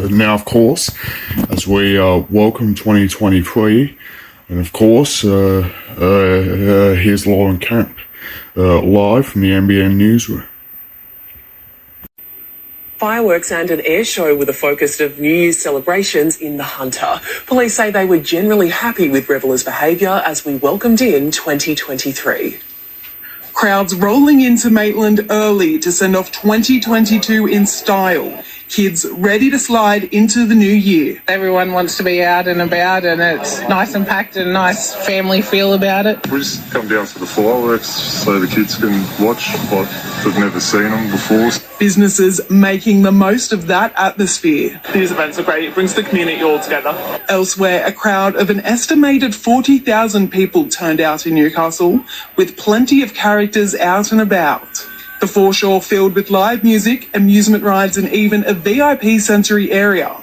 Now, of course, as we welcome 2023, and of course, here's Lauren Camp, live from the NBN newsroom. Fireworks and an air show with a focus of New Year's celebrations in the Hunter. Police say they were generally happy with revellers' behaviour as we welcomed in 2023. Crowds rolling into Maitland early to send off 2022 in style. Kids ready to slide into the new year. Everyone wants to be out and about, and it's nice and packed and nice family feel about it. We just come down for the fireworks so the kids can watch like they've never seen them before. Businesses making the most of that atmosphere. These events are great. It brings the community all together. Elsewhere, a crowd of an estimated 40,000 people turned out in Newcastle, with plenty of characters out and about. The foreshore filled with live music, amusement rides and even a VIP sensory area.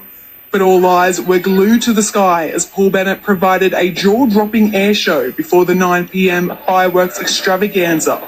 But all eyes were glued to the sky as Paul Bennett provided a jaw-dropping air show before the 9 p.m. fireworks extravaganza.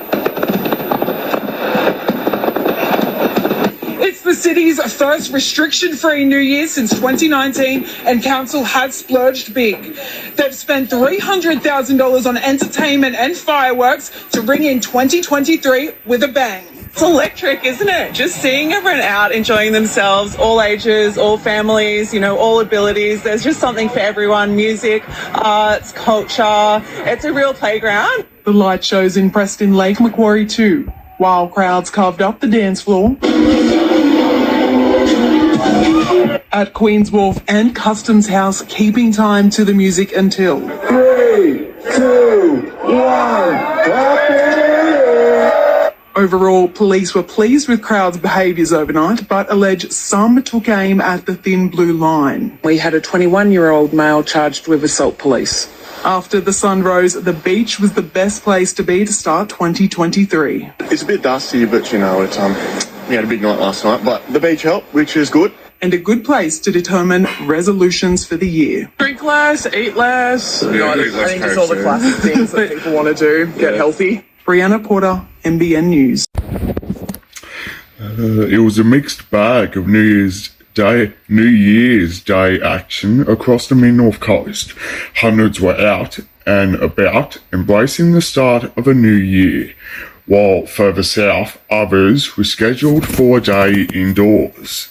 It's the city's first restriction-free New Year since 2019, and council has splurged big. They've spent $300,000 on entertainment and fireworks to bring in 2023 with a bang. It's electric, isn't it? Just seeing everyone out, enjoying themselves, all ages, all families, all abilities. There's just something for everyone. Music, arts, culture. It's a real playground. The light shows impressed in Lake Macquarie too, while crowds carved up the dance floor. At Queen's Wharf and Customs House, keeping time to the music until 3, 2, 1, Overall, police were pleased with crowds' behaviours overnight, but allege some took aim at the thin blue line. We had a 21-year-old male charged with assault police. After the sun rose, the beach was the best place to be to start 2023. It's a bit dusty, but we had a big night last night, but the beach helped, which is good. And a good place to determine resolutions for the year. Drink less, eat less. I think it's all the classic things that people want to do. Get healthy. Brianna Porter, NBN News. It was a mixed bag of New Year's Day action across the mid-north coast. Hundreds were out and about, embracing the start of a new year, while further south, others were scheduled for a day indoors.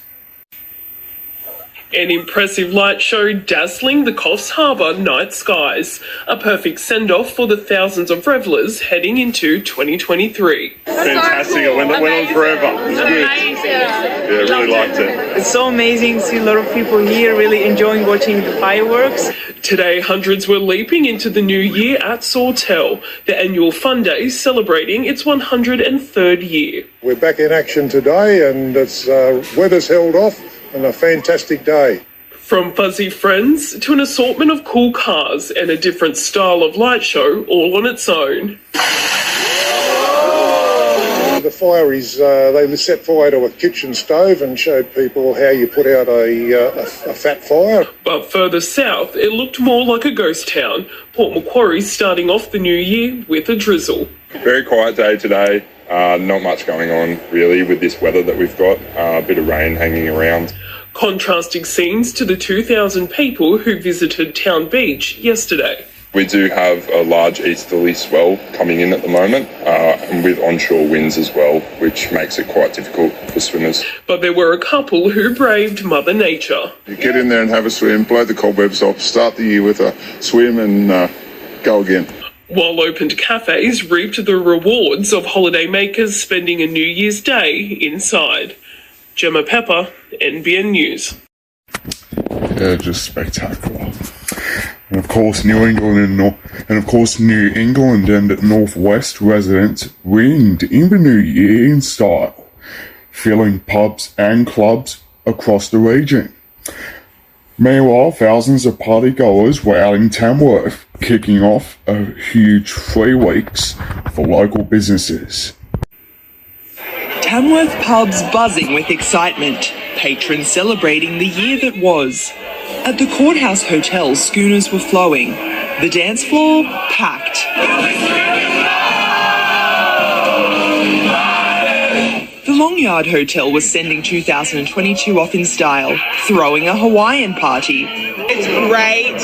An impressive light show dazzling the Coffs Harbour night skies. A perfect send-off for the thousands of revellers heading into 2023. Fantastic. It went on forever. It was good. Yeah, really liked it. It's so amazing to see a lot of people here really enjoying watching the fireworks. Today, hundreds were leaping into the new year at Sawtell, the annual fun day celebrating its 103rd year. We're back in action today, and it's weather's held off. And a fantastic day. From fuzzy friends to an assortment of cool cars and a different style of light show all on its own. The fire is, they set fire to a kitchen stove and showed people how you put out a fat fire. But further south, it looked more like a ghost town. Port Macquarie starting off the new year with a drizzle. Very quiet day today. Not much going on really with this weather that we've got. A bit of rain hanging around. Contrasting scenes to the 2,000 people who visited Town Beach yesterday. We do have a large easterly swell coming in at the moment, and with onshore winds as well, which makes it quite difficult for swimmers. But there were a couple who braved Mother Nature. You get in there and have a swim, blow the cobwebs off, start the year with a swim and go again. While opened cafes reaped the rewards of holidaymakers spending a New Year's Day inside. Gemma Pepper, NBN News. Yeah, just spectacular. And of course, New England and Northwest residents ringed in the new year in style, filling pubs and clubs across the region. Meanwhile, thousands of partygoers were out in Tamworth, kicking off a huge 3 weeks for local businesses. Tamworth pubs buzzing with excitement, patrons celebrating the year that was. At the Courthouse Hotel, schooners were flowing, the dance floor packed. The long Vineyard Hotel was sending 2022 off in style, throwing a Hawaiian party. It's great.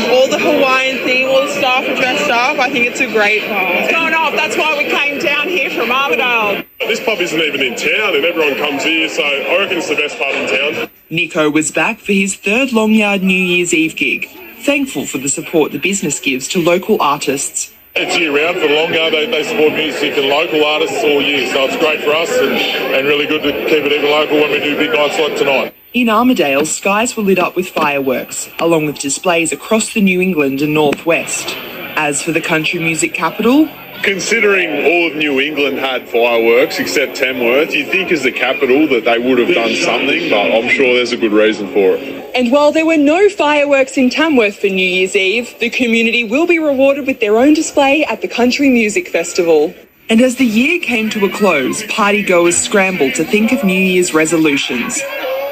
All the Hawaiian thing, all the staff are dressed up. I think it's a great vibe. It's going off. That's why we came down here from Armidale. This pub isn't even in town and everyone comes here, so I reckon it's the best pub in town. Nico was back for his third Longyard New Year's Eve gig, thankful for the support the business gives to local artists. It's year round for Longyard. They support music and local artists all year, so it's great for us and really good to keep it even local when we do big nights like tonight. In Armidale, skies were lit up with fireworks, along with displays across the New England and Northwest. As for the country music capital, considering all of New England had fireworks except Tamworth, you'd think as the capital that they would have done something, but I'm sure there's a good reason for it. And while there were no fireworks in Tamworth for New Year's Eve, the community will be rewarded with their own display at the Country Music Festival. And as the year came to a close, partygoers scrambled to think of New Year's resolutions.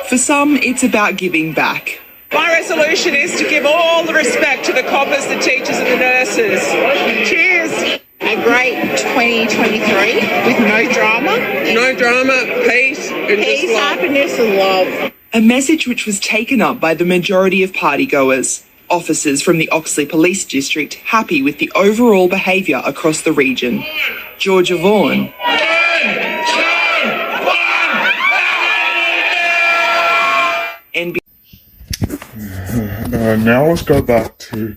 For some, it's about giving back. My resolution is to give all the respect to the coppers, the teachers and the nurses. Cheers! A great 2023 with no drama. No drama, peace, and Peace, happiness and love. A message which was taken up by the majority of partygoers. Officers from the Oxley Police District happy with the overall behaviour across the region. Georgia Vaughan. Now let's go back to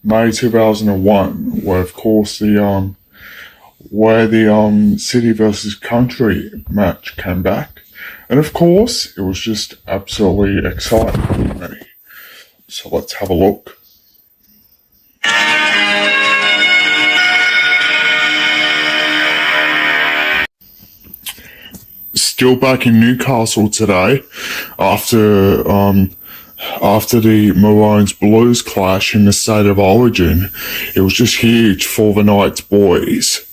May 2001, where of course the city versus country match came back, and of course it was just absolutely exciting for me. So let's have a look. Still back in Newcastle today after the Maroons Blues clash in the State of Origin. It was just huge for the Knights boys.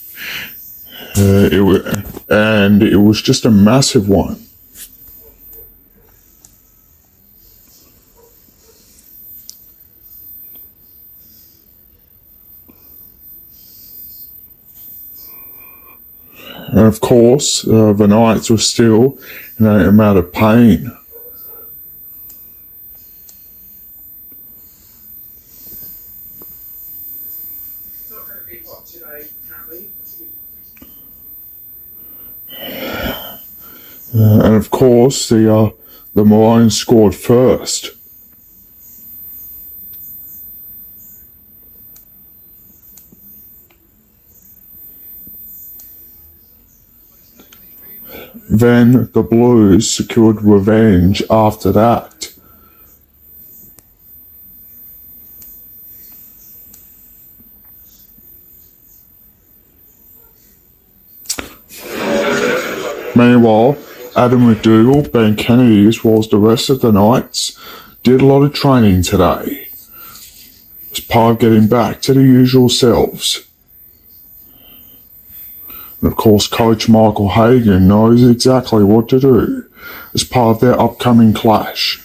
It was just a massive one. And of course, the Knights were still in an amount of pain. And of course, the Maroons scored first. Then the Blues secured revenge after that. Meanwhile, Adam McDougall, Ben Kennedy, as well as the rest of the Knights, did a lot of training today as part of getting back to the usual selves. And of course, Coach Michael Hagan knows exactly what to do as part of their upcoming clash.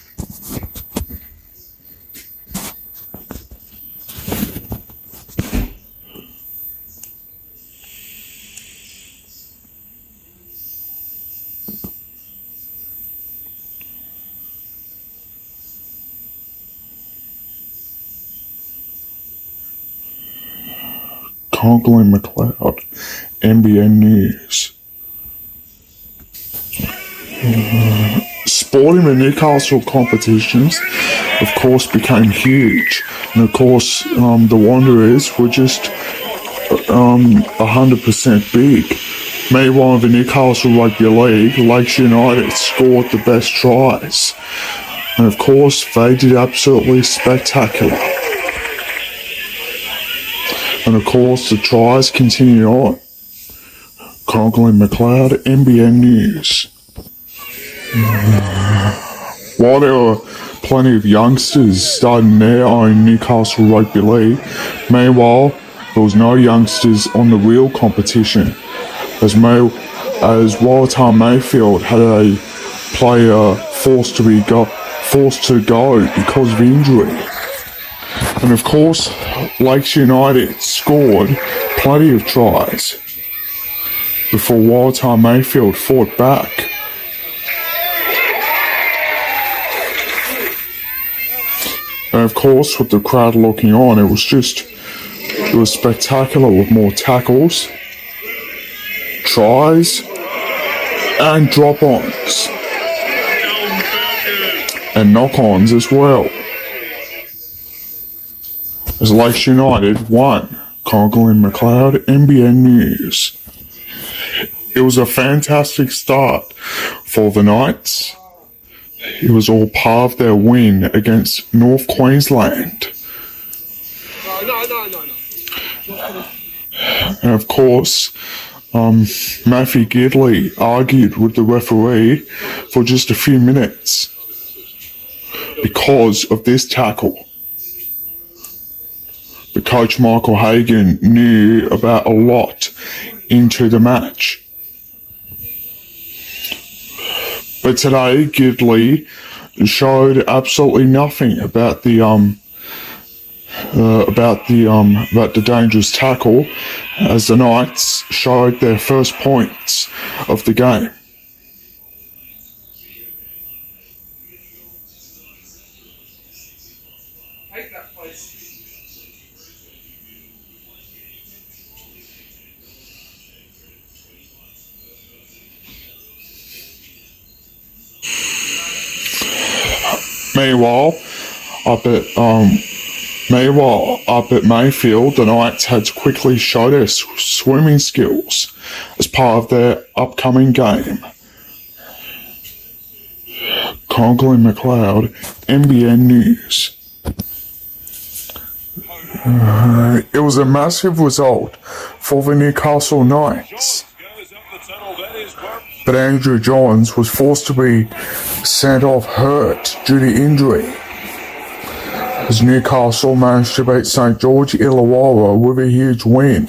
Conklin McLeod, NBN News. Sporting the Newcastle competitions, of course, became huge. And of course, the Wanderers were just 100% big. Meanwhile, in the Newcastle Rugby League, Lakes United scored the best tries. And of course, they did absolutely spectacular. And of course, the tries continue on. Conklin McLeod, NBN News. While there were plenty of youngsters starting their own Newcastle Rugby League, meanwhile, there was no youngsters on the real competition, as Waratah Mayfield had a player forced to go because of injury. And of course, Lakes United scored plenty of tries. before Walter Mayfield fought back. And of course, with the crowd looking on, it was spectacular with more tackles, tries, and drop-ons, and knock-ons as well. As Lakes United won, Conklin McLeod, NBN News. It was a fantastic start for the Knights. It was all part of their win against North Queensland. And of course, Matthew Gidley argued with the referee for just a few minutes because of this tackle. But Coach Michael Hagan knew about a lot into the match. But today, Gidley showed absolutely nothing about the dangerous tackle, as the Knights showed their first points of the game. Meanwhile, up at Mayfield, the Knights had to quickly show their swimming skills as part of their upcoming game. Conklin McLeod, NBN News. It was a massive result for the Newcastle Knights, but Andrew Johns was forced to be sent off hurt due to injury, as Newcastle managed to beat St George Illawarra with a huge win.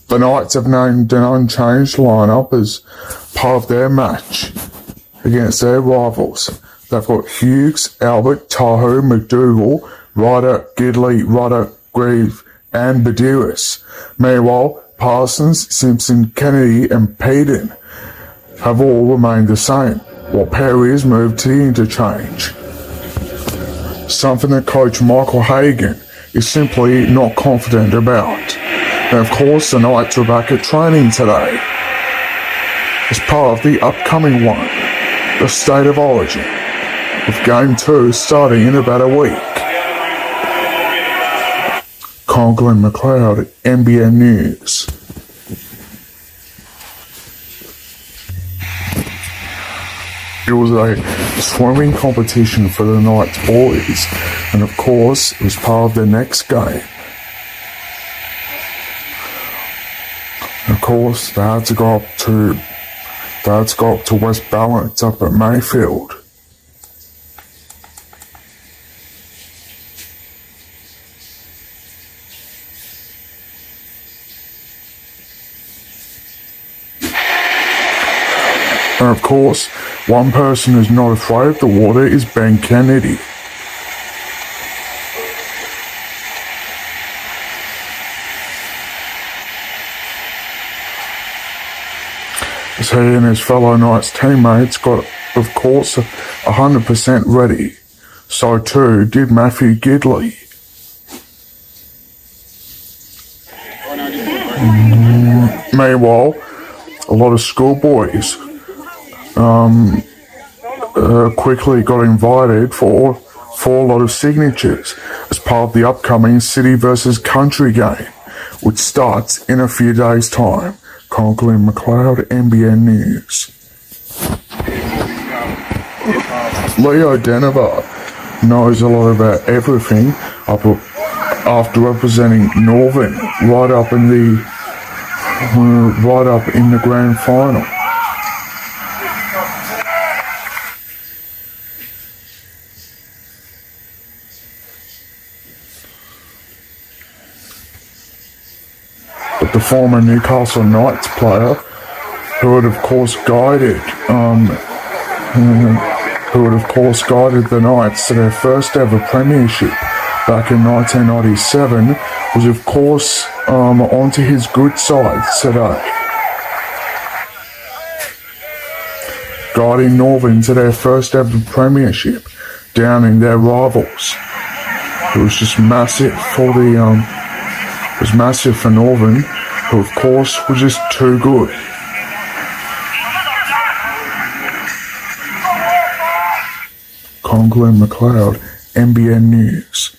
The Knights have named an unchanged lineup as part of their match against their rivals. They've got Hughes, Albert, Tahoe, McDougall, Ryder, Gidley, Rudder, Grieve, and Badiris. Meanwhile, Parsons, Simpson, Kennedy, and Payton have all remained the same, while Perry has moved to the interchange. Something that Coach Michael Hagan is simply not confident about. And of course, the Knights are back at training today as part of the upcoming one, the State of Origin, with Game 2 starting in about a week. Conklin McLeod, NBN News. It was a swimming competition for the Knights boys, and of course, it was part of their next game. And of course, they had to go up to West Balance up at Mayfield. And of course, one person who's not afraid of the water is Ben Kennedy. As he and his fellow Knights teammates got, of course, 100% ready. So too did Matthew Gidley. Meanwhile, a lot of schoolboys quickly got invited for a lot of signatures as part of the upcoming City versus Country game, which starts in a few days' time. Conklin McLeod, NBN News. Leo Denver knows a lot about everything after representing Northern right up in the grand final. But the former Newcastle Knights player, who had of course guided the Knights to their first ever premiership back in 1997, was of course onto his good side today, guiding Northern to their first ever premiership down in their rivals. It was just massive for it was massive for Northern, who of course were just too good. Conklin McLeod, NBN News.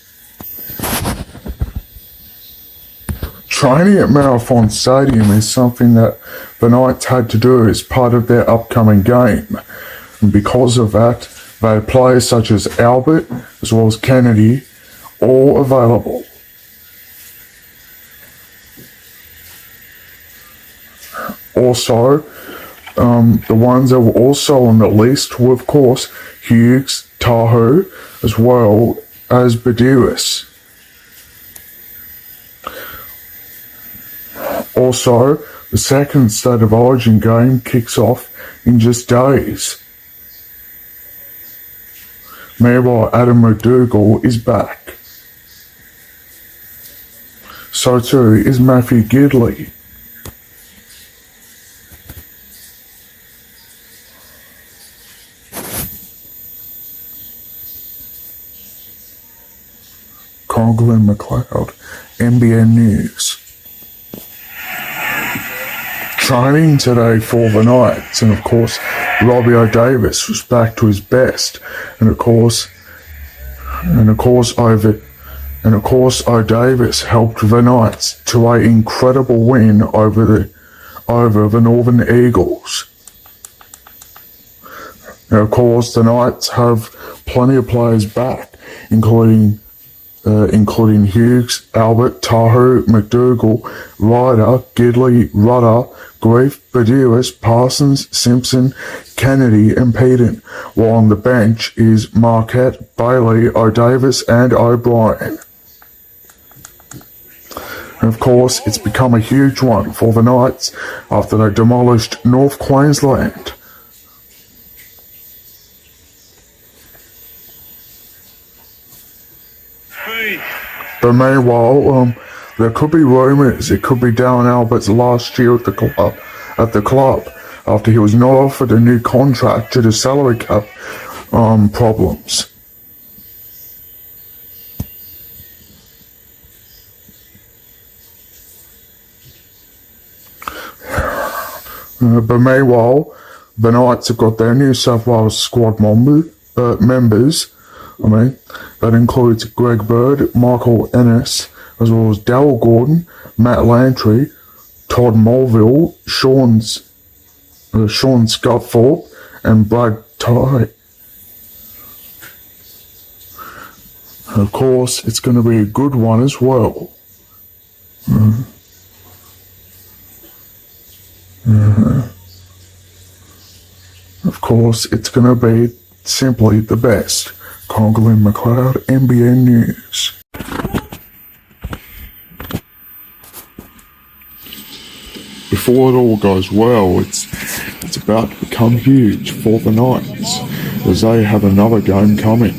Training at Marathon Stadium is something that the Knights had to do as part of their upcoming game. And because of that, they had players such as Albert as well as Kennedy all available. Also, the ones that were also on the list were, of course, Hughes, Tahoe, as well as Badiris. Also, the second State of Origin game kicks off in just days. Meanwhile, Adam McDougall is back. So too is Matthew Gidley. Conklin McLeod, NBN News. Training today for the Knights, and of course Robbie O'Davis was back to his best, and of course O'Davis helped the Knights to an incredible win over the Northern Eagles. And of course the Knights have plenty of players back, including Hughes, Albert, Tahoe, McDougall, Ryder, Gidley, Rudder, Grief, Badiris, Parsons, Simpson, Kennedy and Peden, while on the bench is Marquette, Bailey, O'Davis and O'Brien. And of course, it's become a huge one for the Knights after they demolished North Queensland. But meanwhile, there could be rumours it could be Darren Albert's last year at the club after he was not offered a new contract due to salary cap problems. But meanwhile, the Knights have got their New South Wales squad members. That includes Greg Bird, Michael Ennis, as well as Darryl Gordon, Matt Lantry, Todd Mulville, Sean Scutthorpe, and Brad Tye. Of course, it's going to be a good one as well. Of course, it's going to be simply the best. Conklin McLeod, NBN News. Before it all goes well, it's about to become huge for the Knights, as they have another game coming.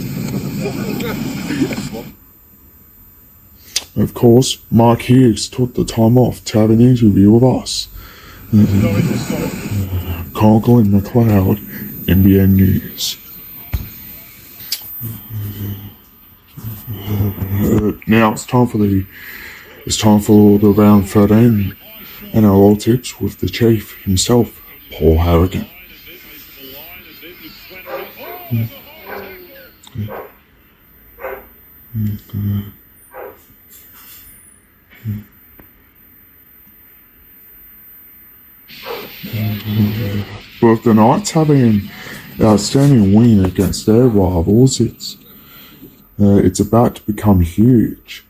Of course, Mark Hughes took the time off to have an interview with us. Conklin McLeod, NBN News. Now it's time for the round 13 NRL tips with the chief himself, Paul Harrigan. With the Knights having an outstanding win against their rivals, it's about to become huge.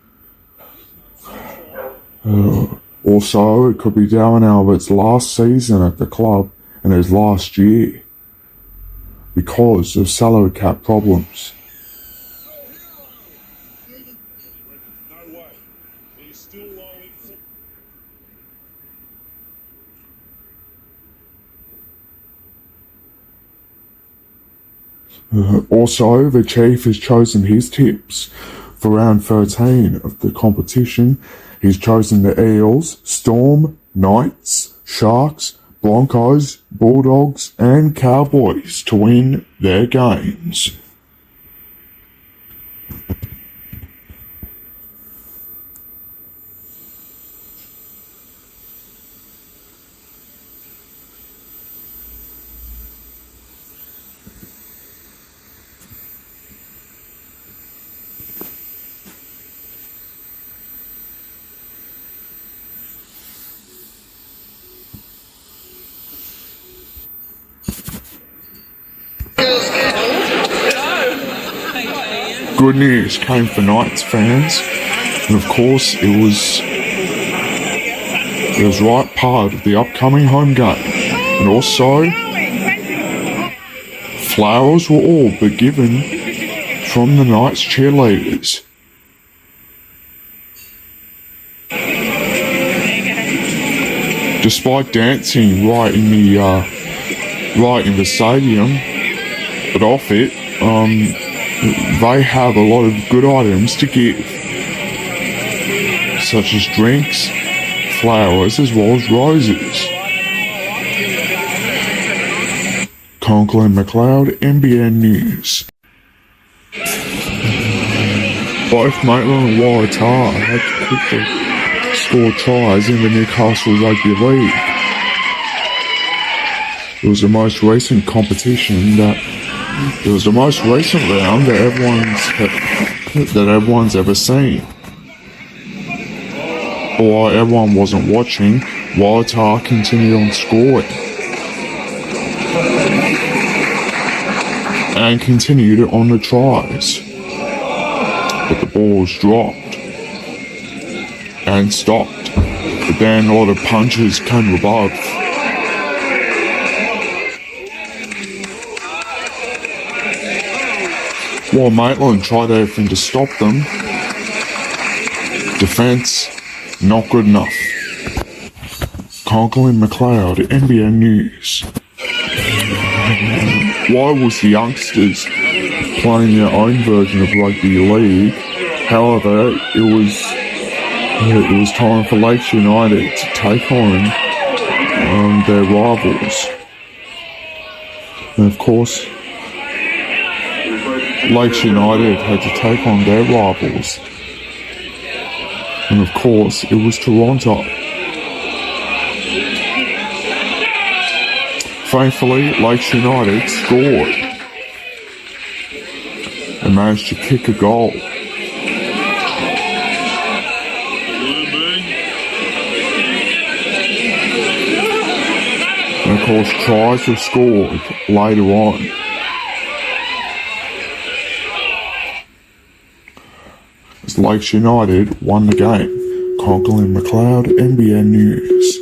Also, it could be Darren Albert's last season at the club and his last year because of salary cap problems. Also, the chief has chosen his tips For round 13 of the competition, he's chosen the Eels, Storm, Knights, Sharks, Broncos, Bulldogs and Cowboys to win their games. Good news came for Knights fans, and of course it was right part of the upcoming home game, and also flowers were all but given from the Knights cheerleaders. Despite dancing right in the stadium, but off it, they have a lot of good items to give, such as drinks, flowers, as well as roses. Conklin McLeod, NBN News. Both Maitland and Waratah had to quickly score tries in the Newcastle Rugby League. It was the most recent competition it was the most recent round that everyone's ever seen. But while everyone wasn't watching, Waratah continued on scoring and continued on the tries. But the ball was dropped and stopped. But then a lot of punches came above. While Maitland tried everything to stop them, defence not good enough. Conklin McLeod, NBN News. Why was the youngsters playing their own version of rugby league? However, it was time for Lakes United to take on their rivals, and of course, Lakes United had to take on their rivals, and of course it was Toronto. Thankfully, Lakes United scored and managed to kick a goal. And of course, tries were scored later on. As Lakes United won the game. Conklin McLeod, NBN News.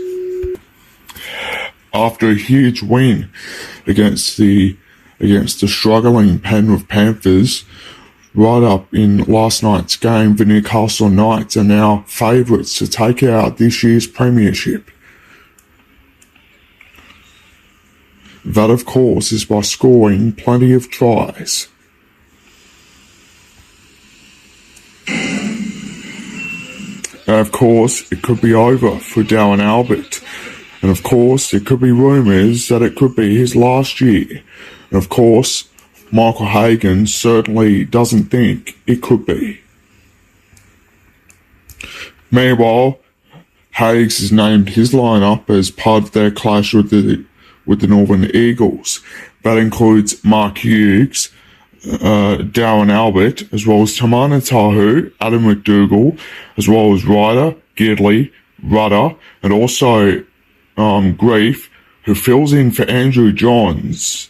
After a huge win against the struggling Penrith Panthers, right up in last night's game, the Newcastle Knights are now favourites to take out this year's premiership. That, of course, is by scoring plenty of tries. And of course, it could be over for Darren Albert. And of course, there could be rumours that it could be his last year. And of course, Michael Hagan certainly doesn't think it could be. Meanwhile, Hagues has named his lineup as part of their clash with the Northern Eagles. That includes Mark Hughes, Darren Albert, as well as Tamana Tahu, Adam McDougall, as well as Ryder, Gidley, Rudder, and also Grief, who fills in for Andrew Johns,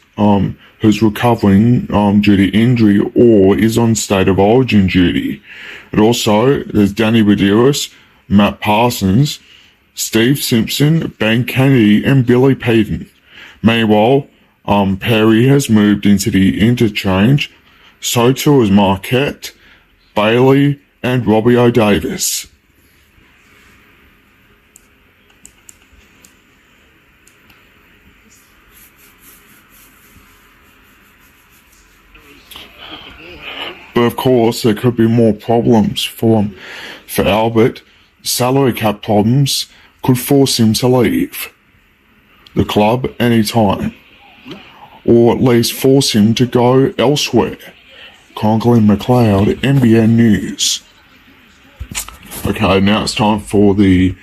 who's recovering due to injury or is on state of origin duty. And also, there's Danny Badiris, Matt Parsons, Steve Simpson, Ben Kennedy, and Billy Peden. Meanwhile, Perry has moved into the interchange, so too has Marquette, Bailey, and Robbie O'Davis. Of course, there could be more problems for Albert. Salary cap problems could force him to leave the club anytime, or at least force him to go elsewhere. Conklin McLeod, NBN News. Okay, now it's time for the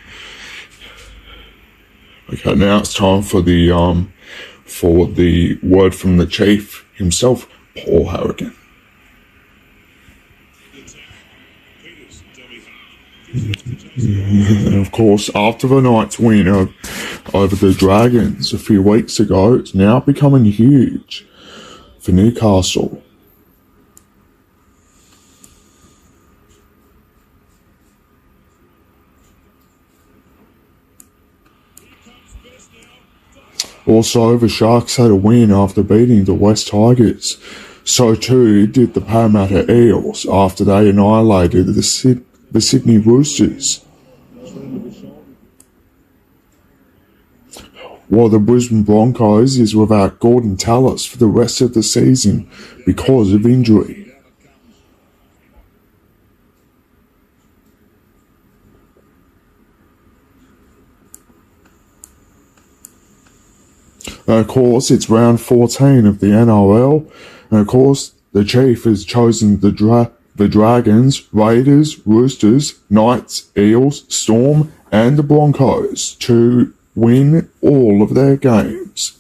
word from the chief himself, Paul Harrigan. And of course, after the Knights' win over the Dragons a few weeks ago, it's now becoming huge for Newcastle. Also, the Sharks had a win after beating the West Tigers. So too did the Parramatta Eels after they annihilated the Sydney Roosters. While the Brisbane Broncos is without Gordon Tallis for the rest of the season because of injury. And of course, it's round 14 of the NRL, and of course, the Chief has chosen the Dragons, Raiders, Roosters, Knights, Eels, Storm, and the Broncos to win all of their games.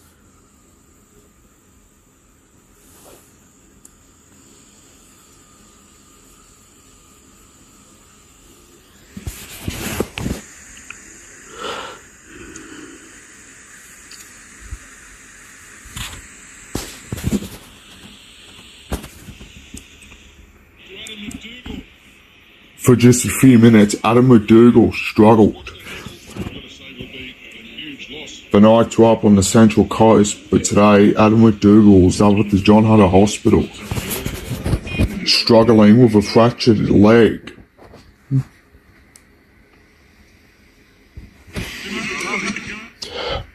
For just a few minutes, Adam McDougall struggled. The Knights were up on the Central Coast, but today Adam McDougall was up at the John Hunter Hospital, struggling with a fractured leg.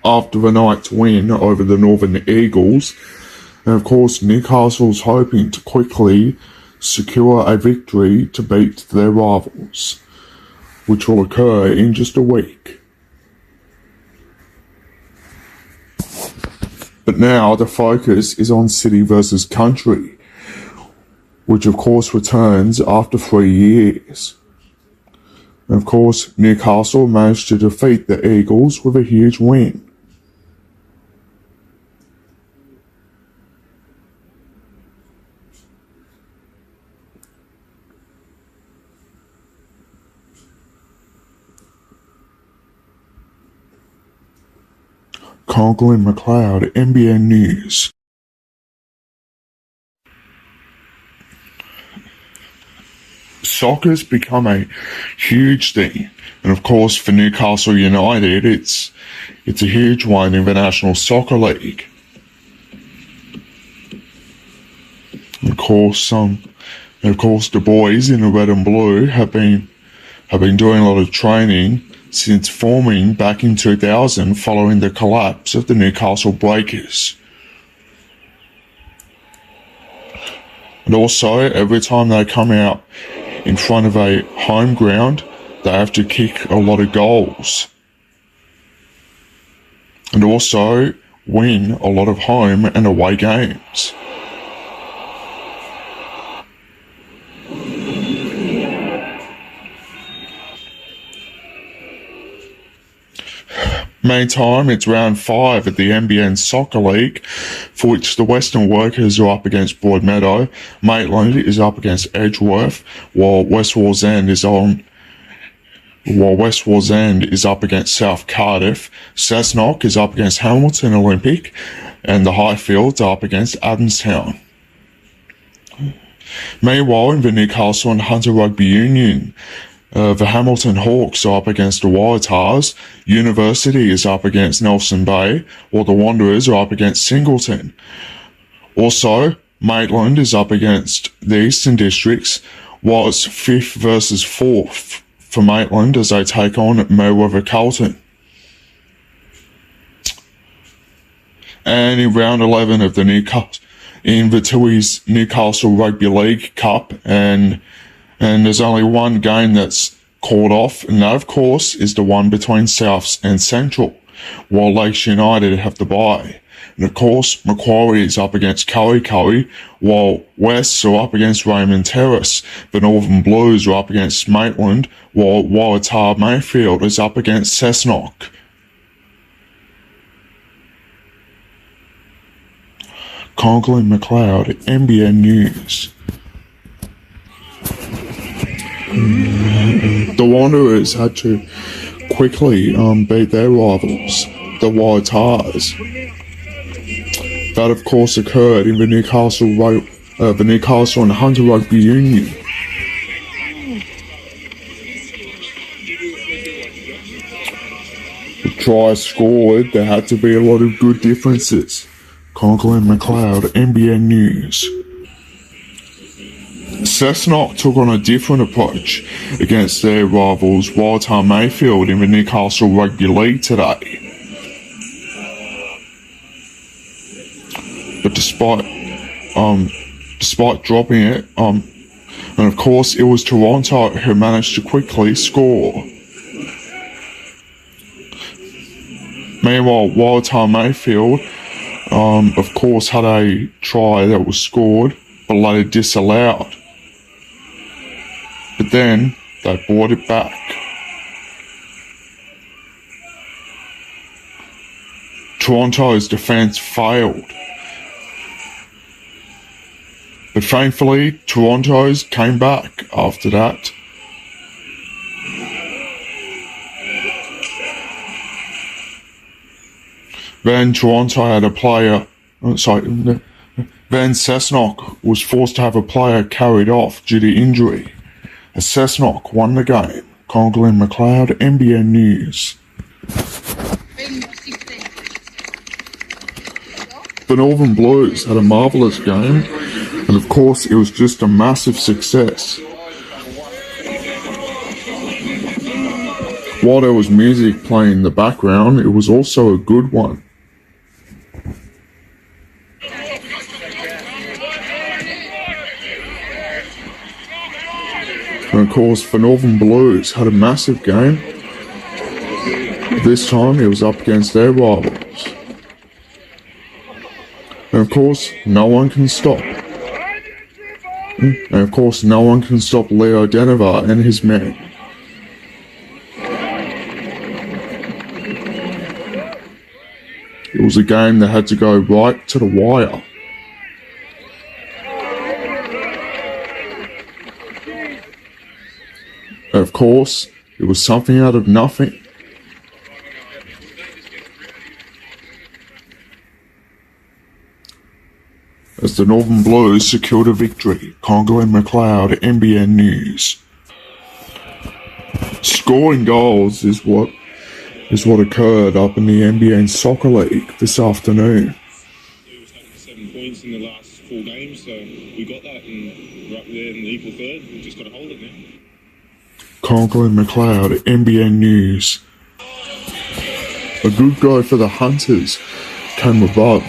After the Knights' win over the Northern Eagles, and of course Newcastle's hoping to quickly secure a victory to beat their rivals, which will occur in just a week. But now the focus is on City versus Country, which of course returns after 3 years. And of course, Newcastle managed to defeat the Eagles with a huge win. Conklin McLeod, NBN News. Soccer's become a huge thing, and of course for Newcastle United, it's a huge one in the National Soccer League. Of course, the boys in the red and blue have been doing a lot of training since forming back in 2000 following the collapse of the Newcastle Breakers. And also, every time they come out in front of a home ground, they have to kick a lot of goals. And also win a lot of home and away games. Meantime, it's round 5 at the NBN Soccer League, for which the Western Workers are up against Broadmeadow, Maitland is up against Edgeworth, while West Wallsend is up against South Cardiff, Cessnock is up against Hamilton Olympic, and the Highfields are up against Adamstown. Meanwhile, in the Newcastle and Hunter Rugby Union, the Hamilton Hawks are up against the Waratahs, University is up against Nelson Bay, while the Wanderers are up against Singleton. Also, Maitland is up against the Eastern Districts, while it's 5th versus 4th for Maitland as they take on Mayweather Carlton. And in round 11 of the in the Tui's Newcastle Rugby League Cup, and there's only one game that's called off, and that, of course, is the one between Souths and Central, while Lakes United have the bye. And of course, Macquarie is up against Curry, while Wests are up against Raymond Terrace. The Northern Blues are up against Maitland, while Waratah Mayfield is up against Cessnock. Conklin McLeod, NBN News. The Wanderers had to quickly beat their rivals, the Waratahs. That, of course, occurred in the Newcastle and Hunter Rugby Union. The try scored, there had to be a lot of good differences. Conklin McLeod, NBN News. Cessnock took on a different approach against their rivals Waratah Mayfield in the Newcastle Rugby League today. But despite dropping it, and of course it was Toronto who managed to quickly score. Meanwhile, Waratah Mayfield, of course, had a try that was scored, but later disallowed. But then they brought it back. Toronto's defence failed. But thankfully, Toronto's came back after that. Then Toronto had a player, then Cessnock was forced to have a player carried off due to injury. As Cessnock won the game. Conklin McLeod, NBN News. The Northern Blues had a marvellous game, and of course it was just a massive success. While there was music playing in the background, it was also a good one. And of course, the Northern Blues had a massive game. This time, it was up against their rivals. And of course, no one can stop. And of course, no one can stop Leo Denver and his men. It was a game that had to go right to the wire. Of course, it was something out of nothing. As the Northern Blues secured a victory. Conklin McLeod, NBN News. Scoring goals is what occurred up in the NBN Soccer League this afternoon. We was having 7 points in the last 4 games, so we got that and we're up there in the equal third. We've just got to hold it now. Conklin McLeod, NBN News. A good go for the Hunters came above.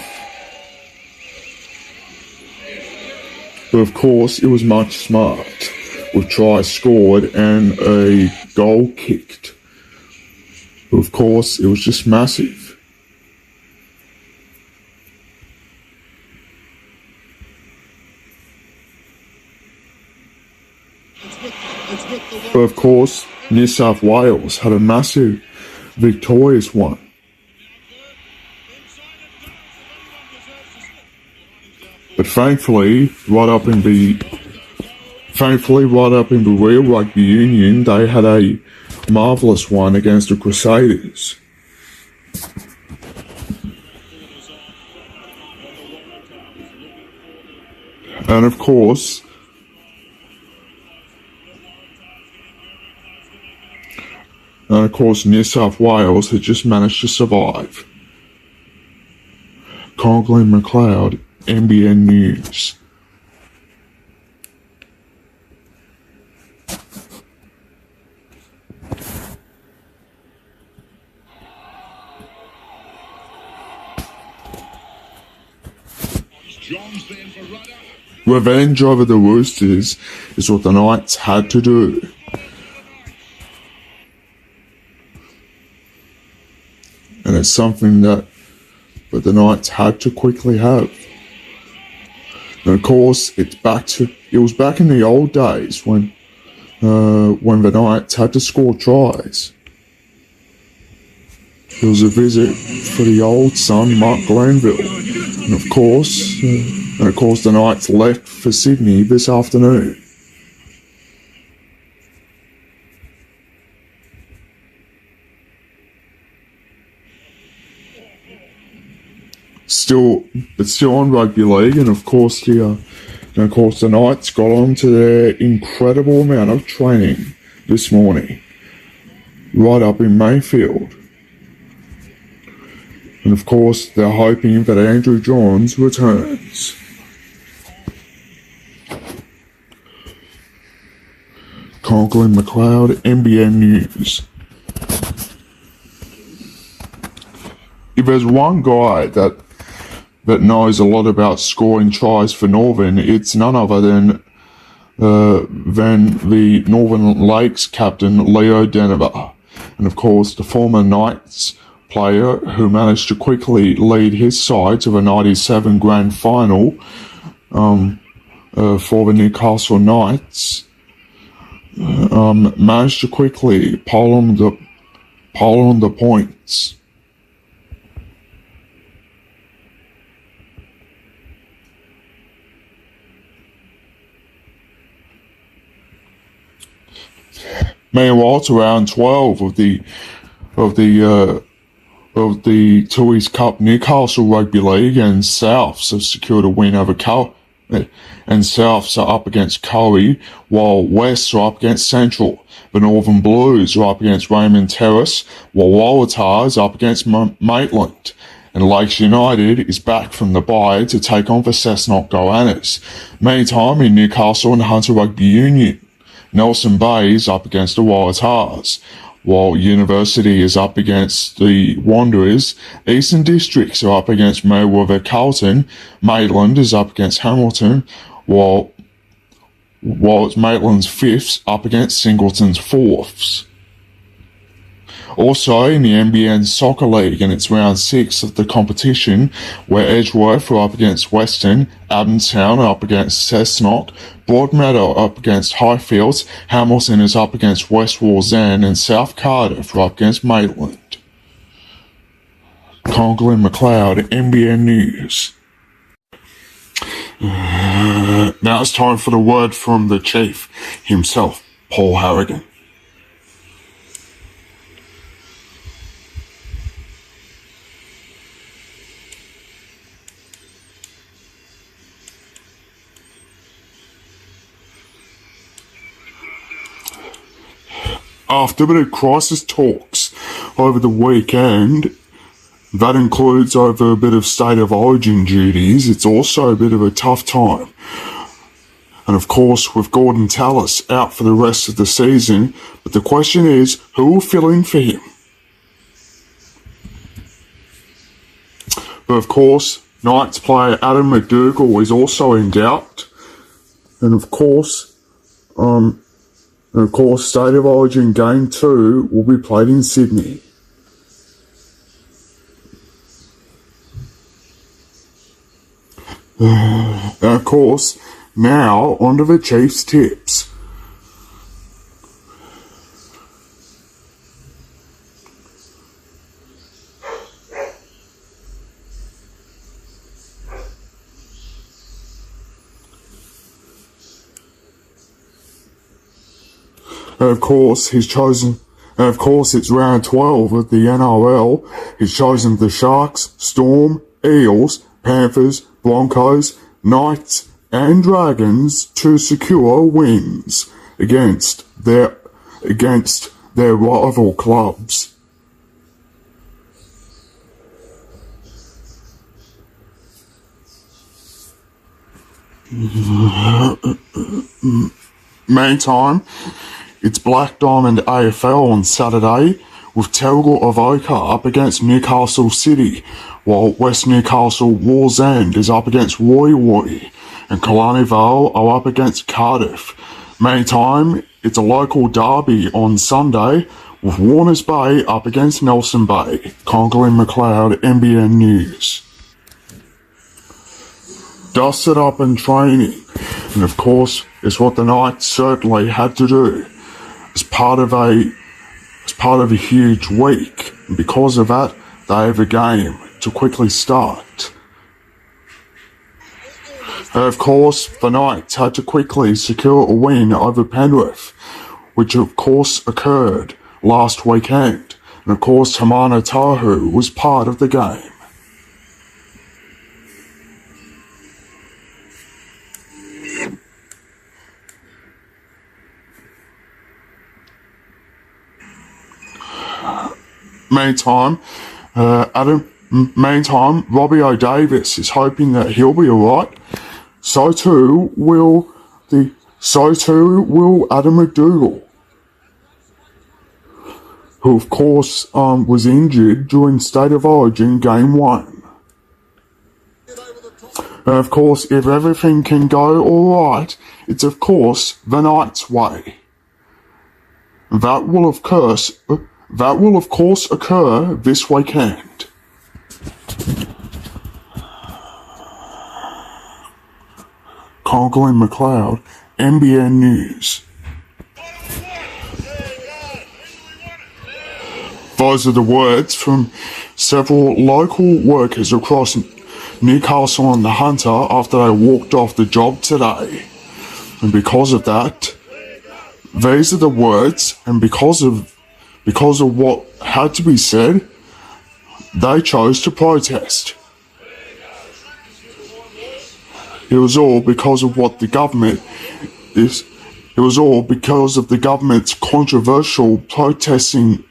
But of course, it was much smart, with tries scored and a goal kicked. But of course, it was just massive. But of course, New South Wales had a massive, victorious one. But thankfully, right up in the Real Rugby Union, they had a marvellous one against the Crusaders. And of course, New South Wales had just managed to survive. Conklin McLeod, NBN News. Revenge over the Roosters is what the Knights had to do. And it's something that the Knights had to quickly have. And of course, it was back in the old days when the Knights had to score tries. It was a visit for the old son, Mark Glanville. And of course, the Knights left for Sydney this afternoon. Still on rugby league, and of course the Knights got on to their incredible amount of training this morning, right up in Mayfield. And of course, they're hoping that Andrew Johns returns. Conklin McLeod, NBN News. If there's one guy that knows a lot about scoring tries for Northern, it's none other than the Northern Lakes captain, Leo Denver. And of course, the former Knights player who managed to quickly lead his side to the 97 grand final for the Newcastle Knights, managed to quickly pile on the points. Meanwhile, to round 12 of the Tooheys Cup, Newcastle Rugby League and Souths have secured a win over and Souths are up against Coe, while Wests are up against Central. The Northern Blues are up against Raymond Terrace, while Waratahs are up against Maitland. And Lakes United is back from the bye to take on the Cessnock Goannas. Meantime, in Newcastle and Hunter Rugby Union, Nelson Bay is up against the Waratahs, while University is up against the Wanderers. Eastern Districts are up against Mayweather Carlton. Maitland is up against Hamilton, while it's Maitland's fifths up against Singleton's fourths. Also, in the NBN Soccer League, and it's round 6 of the competition, where Edgeworth are up against Western, Abbottstown are up against Cessnock, Broadmeadow are up against Highfields, Hamilton is up against West Wallsend, and South Cardiff are up against Maitland. Conklin McLeod, NBN News. Now it's time for the word from the Chief himself, Paul Harrigan. After the crisis talks over the weekend, that includes over a bit of state of origin duties, it's also a bit of a tough time. And of course, with Gordon Tallis out for the rest of the season, but the question is, who will fill in for him? But of course, Knights player Adam McDougall is also in doubt. And of course, State of Origin Game 2 will be played in Sydney. And of course, now onto the Chiefs' tips. And of course, it's round 12 of the NRL. He's chosen the Sharks, Storm, Eels, Panthers, Broncos, Knights, and Dragons to secure wins against their rival clubs. Meantime, it's Black Diamond AFL on Saturday, with Terrigal Avoca up against Newcastle City, while West Newcastle Wallsend is up against Roy Roy, and Killarney Vale are up against Cardiff. Meantime, it's a local derby on Sunday, with Warners Bay up against Nelson Bay. Conklin McLeod, NBN News. Dusted up and training, and of course, it's what the Knights certainly had to do as part of a huge week. And because of that, they have a game to quickly start. Of course, the Knights had to quickly secure a win over Penrith, which of course occurred last weekend. And of course, Tamana Tahu was part of the game. Meantime, Robbie O'Davis is hoping that he'll be alright. So too will Adam McDougall, who of course was injured during State of Origin Game 1. And of course, if everything can go alright, it's of course the Knights' way. That will of course occur this weekend. Conklin McLeod, NBN News. Those are the words from several local workers across Newcastle and the Hunter after they walked off the job today. And because of that, these are the words, and because of what had to be said, they chose to protest. It was all because of what the government is. It was all because of the government's controversial protesting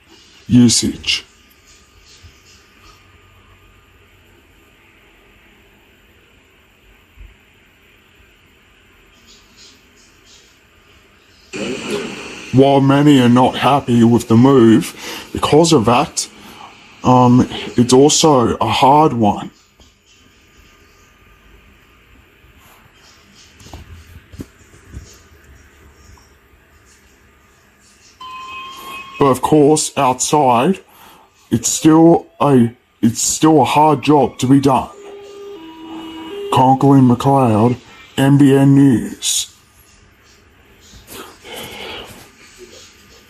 usage. While many are not happy with the move, because of that, it's also a hard one. But of course, outside, it's still a hard job to be done. Conklin McLeod, NBN News.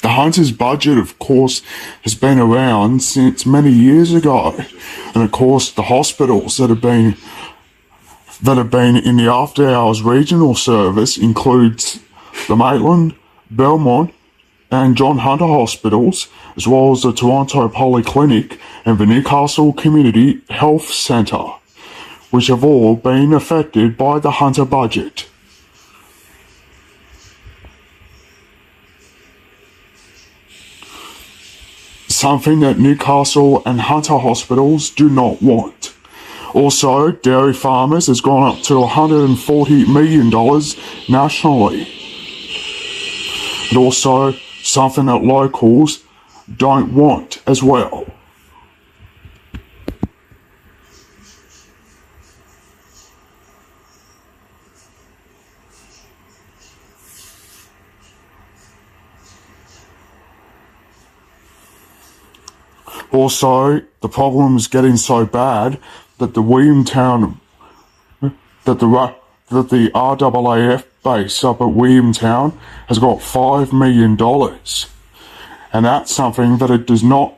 The Hunters budget, of course, has been around since many years ago. And of course, the hospitals that have been in the after hours regional service includes the Maitland, Belmont, and John Hunter hospitals, as well as the Toronto Polyclinic and the Newcastle Community Health Centre, which have all been affected by the Hunter budget. Something that Newcastle and Hunter hospitals do not want. Also, dairy farmers has gone up to $140 million nationally. And also, something that locals don't want as well. Also, the problem is getting so bad that the RAAF base up at Williamtown has got $5 million. And that's something that it does not,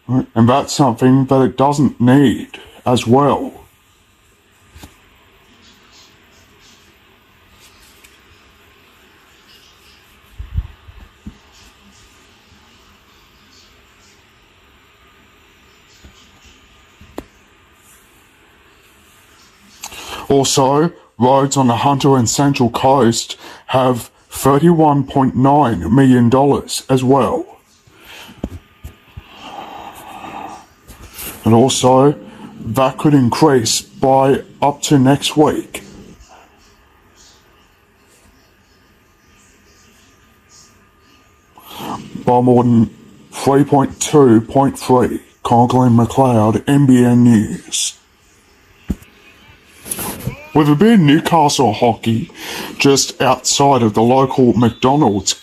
and that's something that it doesn't need as well. Also, roads on the Hunter and Central Coast have $31.9 million as well. And also, that could increase by up to next week. By more than 3.2.3, Conklin McLeod, NBN News. With a bit of Newcastle hockey just outside of the local McDonald's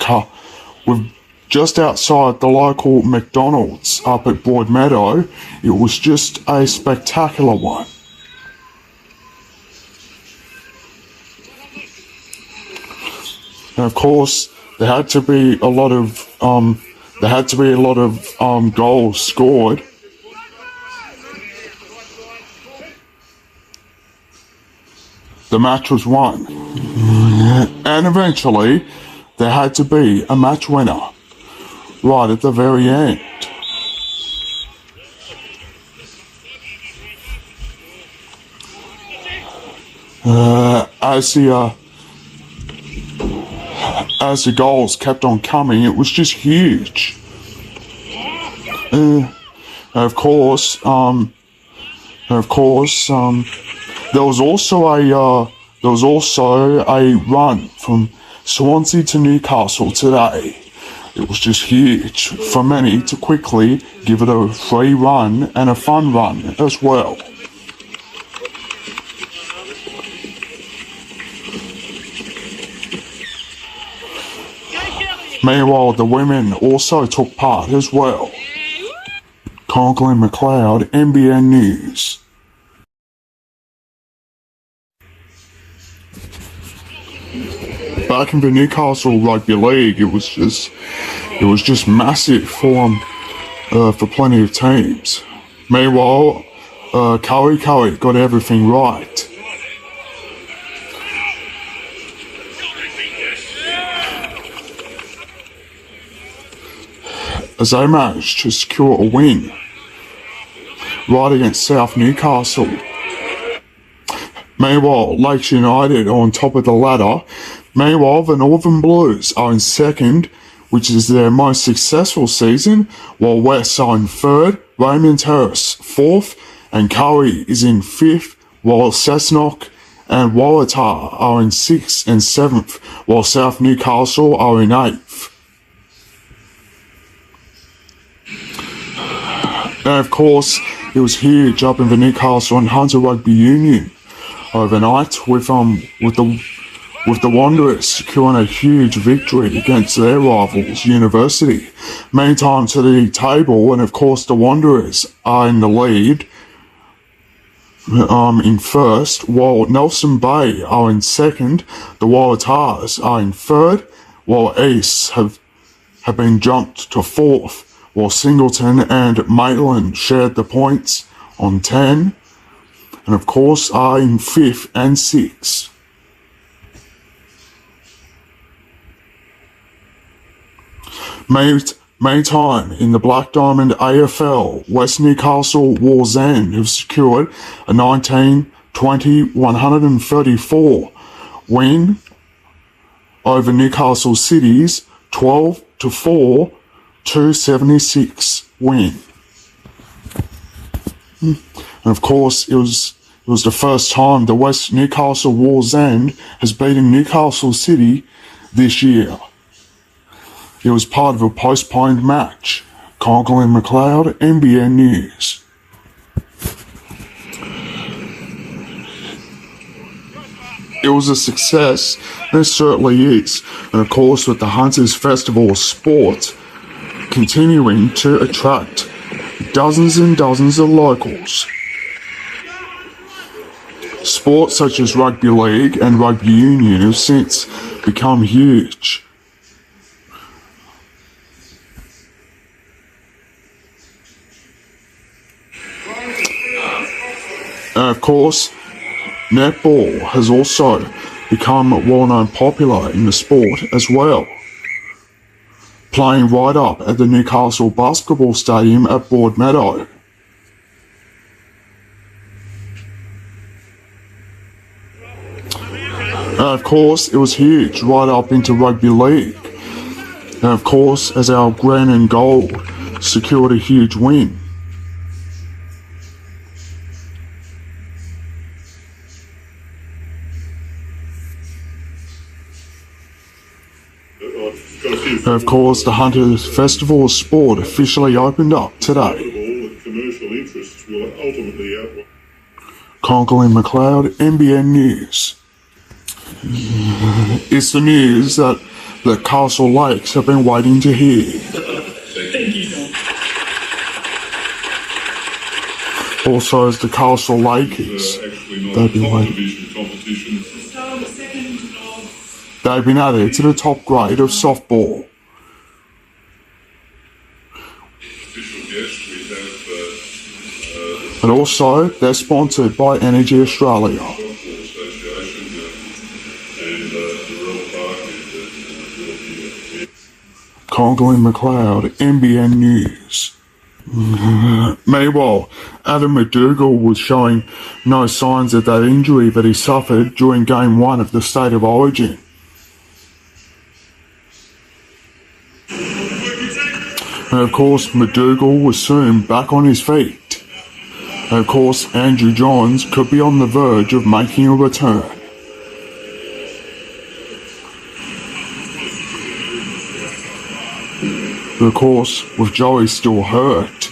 just outside the local McDonald's up at Broadmeadow, it was just a spectacular one. And of course, there had to be a lot of goals scored. The match was won, and eventually there had to be a match winner right at the very end. As the goals kept on coming, it was just huge. Of course, there was also a run from Swansea to Newcastle today. It was just huge for many to quickly give it a free run and a fun run as well. Meanwhile, the women also took part as well. Conklin McLeod, NBN News. Back in the Newcastle Rugby League, it was just massive for plenty of teams. Meanwhile, Curry got everything right. As they managed to secure a win right against South Newcastle. Meanwhile, Lakes United are on top of the ladder. Meanwhile, the Northern Blues are in second, which is their most successful season, while West are in third, Raymond Terrace fourth, and Curry is in fifth, while Cessnock and Waratah are in sixth and seventh, while South Newcastle are in eighth. And of course, it was huge up in the Newcastle and Hunter Rugby Union overnight with the Wanderers securing a huge victory against their rivals, University. Meantime to the table, and of course the Wanderers are in the lead in first, while Nelson Bay are in second, the Waratahs are in third, while East have been jumped to fourth, while Singleton and Maitland shared the points on 10, and of course are in fifth and sixth. Meantime, in the Black Diamond AFL, West Newcastle Wallsend have secured a 19-20-134 win over Newcastle City's 12-4 276 win. And of course, it was the first time the West Newcastle Wallsend has beaten Newcastle City this year. It was part of a postponed match. Conklin McLeod, NBN News. It was a success, and it certainly is. And of course, with the Hunters Festival of Sport continuing to attract dozens and dozens of locals. Sports such as rugby league and rugby union have since become huge. And of course, netball has also become well-known popular in the sport as well. Playing right up at the Newcastle Basketball Stadium at Broadmeadow. And of course, it was huge right up into rugby league. And of course, as our Gran and Gold secured a huge win. And of course, the Hunters Festival of Sport officially opened up today. Commercial interests will ultimately outweigh. Conklin McLeod, NBN News. It's the news that the Castle Lakes have been waiting to hear. Also, as the Castle Lakers, they've been waiting. They've been added to the top grade of softball. And also, they're sponsored by Energy Australia. Conklin McLeod, NBN News. Meanwhile, Adam McDougall was showing no signs of that injury that he suffered during Game 1 of the State of Origin. And of course, McDougall was soon back on his feet. And of course, Andrew Johns could be on the verge of making a return. But of course, with Joey still hurt,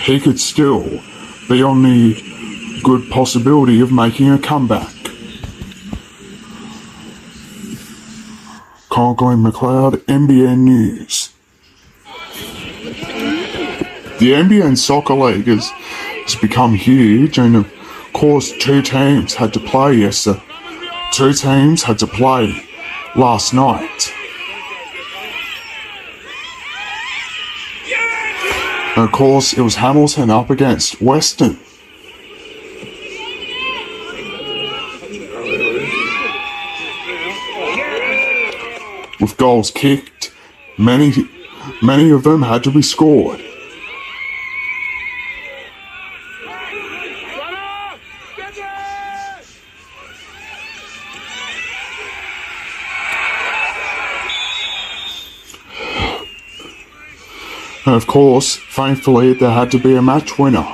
he could still be on the good possibility of making a comeback. Conklin McLeod, NBN News. The NBN Soccer League has become huge, and of course, two teams had to play yesterday. Two teams had to play last night. And of course, it was Hamilton up against Western. With goals kicked, many of them had to be scored. And of course, thankfully, there had to be a match winner.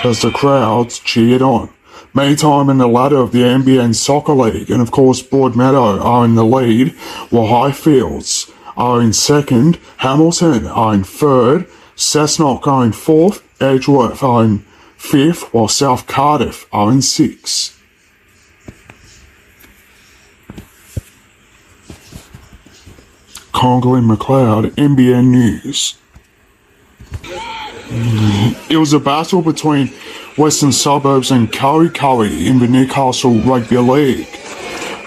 As the crowds cheered on. Meantime, in the ladder of the NBN Soccer League, and of course Broadmeadow are in the lead, while Highfields are in second, Hamilton are in third, Cessnock are in fourth, Edgeworth are in fifth, while South Cardiff are in sixth. Conklin McLeod, NBN News. It was a battle between Western Suburbs and Curry in the Newcastle Rugby League.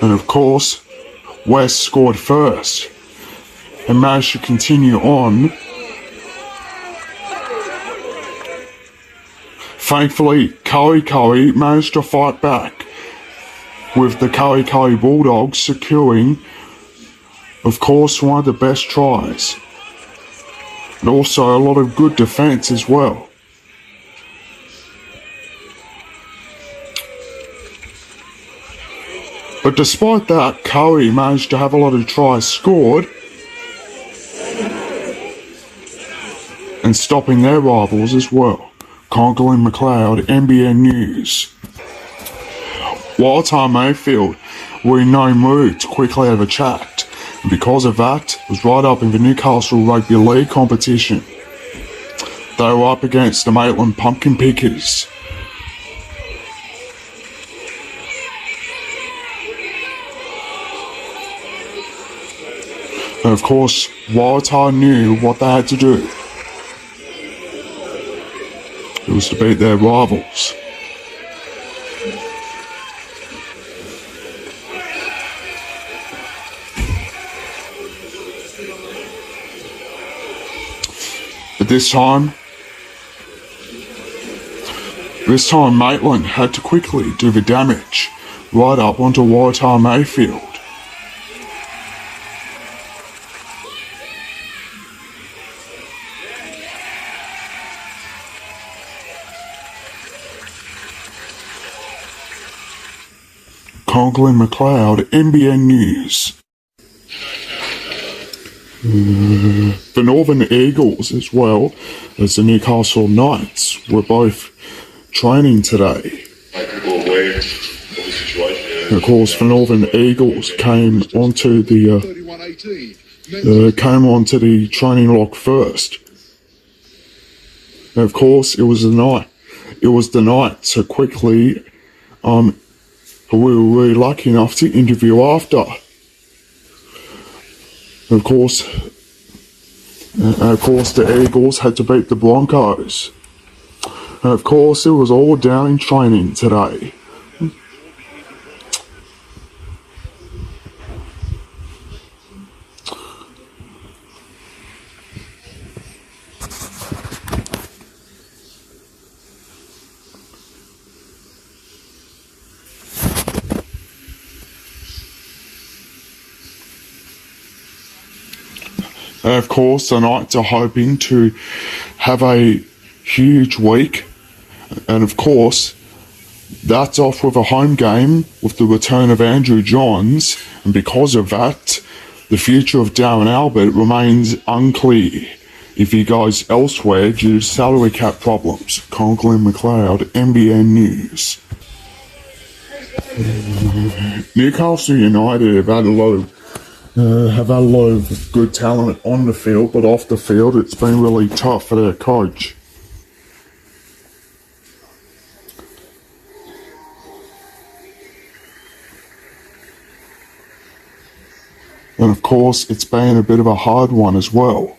And of course, West scored first and managed to continue on. Thankfully, Curry managed to fight back, with the Curry Bulldogs securing, of course, one of the best tries. And also a lot of good defence as well. But despite that, Curry managed to have a lot of tries scored and stopping their rivals as well. Conklin McLeod, NBN News. Wildtime Mayfield were in no mood to quickly have a chat, and because of that, was right up in the Newcastle Rugby League competition. They were up against the Maitland Pumpkin Pickers. And of course, Waratah knew what they had to do. It was to beat their rivals. But this time Maitland had to quickly do the damage right up onto Waratah Mayfield. Conklin McLeod, NBN News. The Northern Eagles, as well as the Newcastle Knights, were both training today. Make people aware of Of course, the Northern Eagles came onto the training lock first. And of course, it was the night. It was the night. So quickly, we were really lucky enough to interview after. Of course, the Eagles had to beat the Broncos. And of course, it was all down in training today. And of course, the Knights are hoping to have a huge week. And of course, that's off with a home game with the return of Andrew Johns. And because of that, the future of Darren Albert remains unclear if he goes elsewhere due to salary cap problems. Conklin McLeod, NBN News. Newcastle United have had a lot of good talent on the field, but off the field it's been really tough for their coach. And of course, it's been a bit of a hard one as well.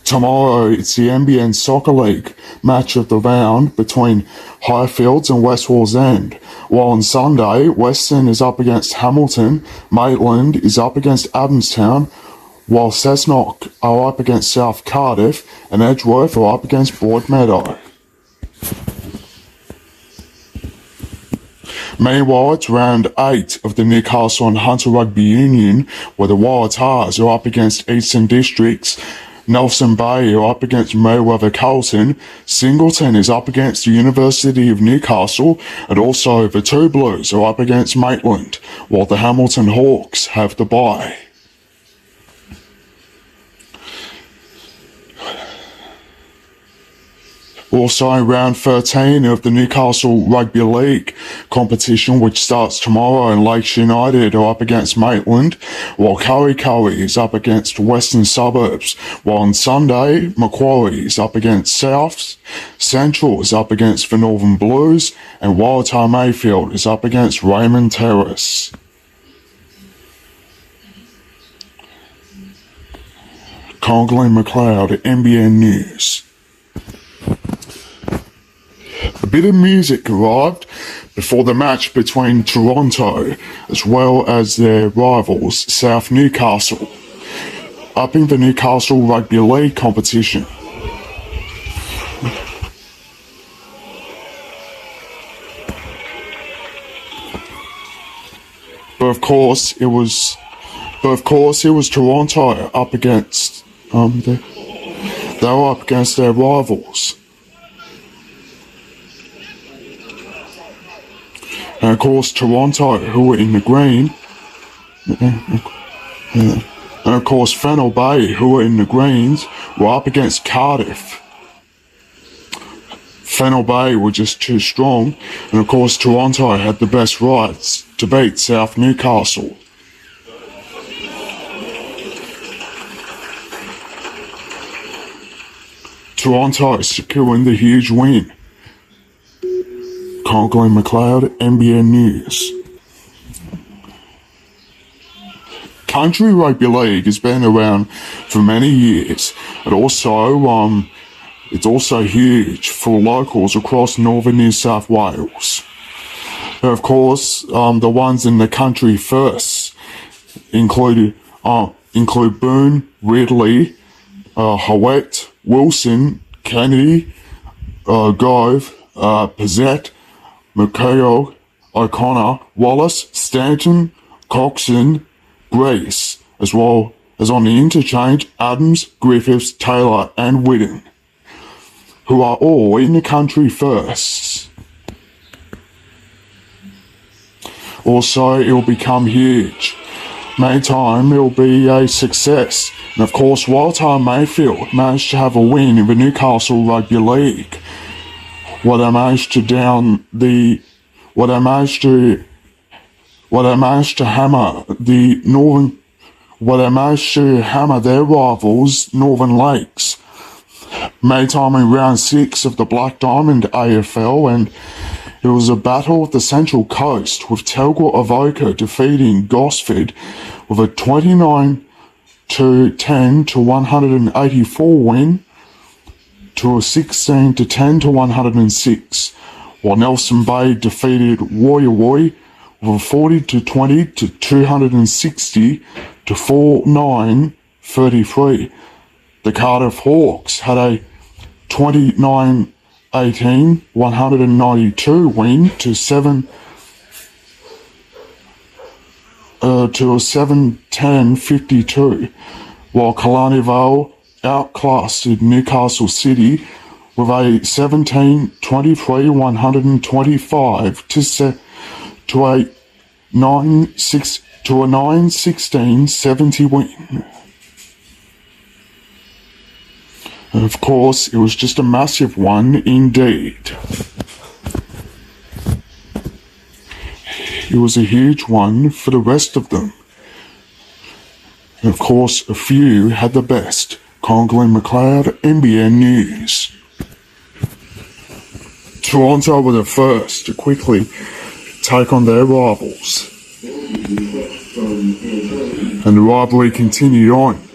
Tomorrow, it's the NBN Soccer League match of the round between Highfields and West Wallsend. While on Sunday, Western is up against Hamilton, Maitland is up against Adamstown, while Cessnock are up against South Cardiff, and Edgeworth are up against Broadmeadow. Meanwhile, it's round 8 of the Newcastle and Hunter Rugby Union, where the Waratahs are up against Eastern Districts, Nelson Bay are up against Mayweather Carlton, Singleton is up against the University of Newcastle, and also the Two Blues are up against Maitland, while the Hamilton Hawks have the bye. Also, round 13 of the Newcastle Rugby League competition, which starts tomorrow, and Lakes United are up against Maitland, while Curry is up against Western Suburbs, while on Sunday, Macquarie is up against Souths, Central is up against the Northern Blues, and Waratah Mayfield is up against Raymond Terrace. Conklin McLeod, NBN News. A bit of music arrived before the match between Toronto as well as their rivals South Newcastle up in the Newcastle Rugby League competition. But of course it was Toronto up against they were up against their rivals. And of course, Toronto, who were in the green, and of course, Fennel Bay, who were in the greens, were up against Cardiff. Fennel Bay were just too strong, and of course, Toronto had the best rights to beat South Newcastle. Toronto securing the huge win. Conklin McLeod, NBN News. Country Rugby League has been around for many years, and also it's also huge for locals across northern New South Wales. And of course, the ones in the country first include Boone, Ridley, Howett, Wilson, Kennedy, Gove, Pizzette, McHale, O'Connor, Wallace, Stanton, Coxon, Grace, as well as on the interchange Adams, Griffiths, Taylor and Whitten, who are all in the country first. Also, it'll become huge. Meantime, it'll be a success. And of course, Waratah Mayfield managed to have a win in the Newcastle Rugby League, where they managed to down the where they managed to hammer their rivals, Northern Lakes. Made time in round 6 of the Black Diamond AFL, and it was a battle of the Central Coast, with Telgor Avoca defeating Gosford with a 29-10 to 184 win to a 16-10 to 106, while Nelson Bay defeated Woy with a 40-20 to 260 to 49-33. The Cardiff Hawks had a 29-18, 192 win to a 7-10, 52, while Killarney Vale outclassed Newcastle City with a 17-23, 125 to a 9-16, 70 win. And of course, it was just a massive one indeed. It was a huge one for the rest of them. And of course, a few had the best. Conklin McLeod, NBN News. Toronto were the first to quickly take on their rivals. And the rivalry continued on.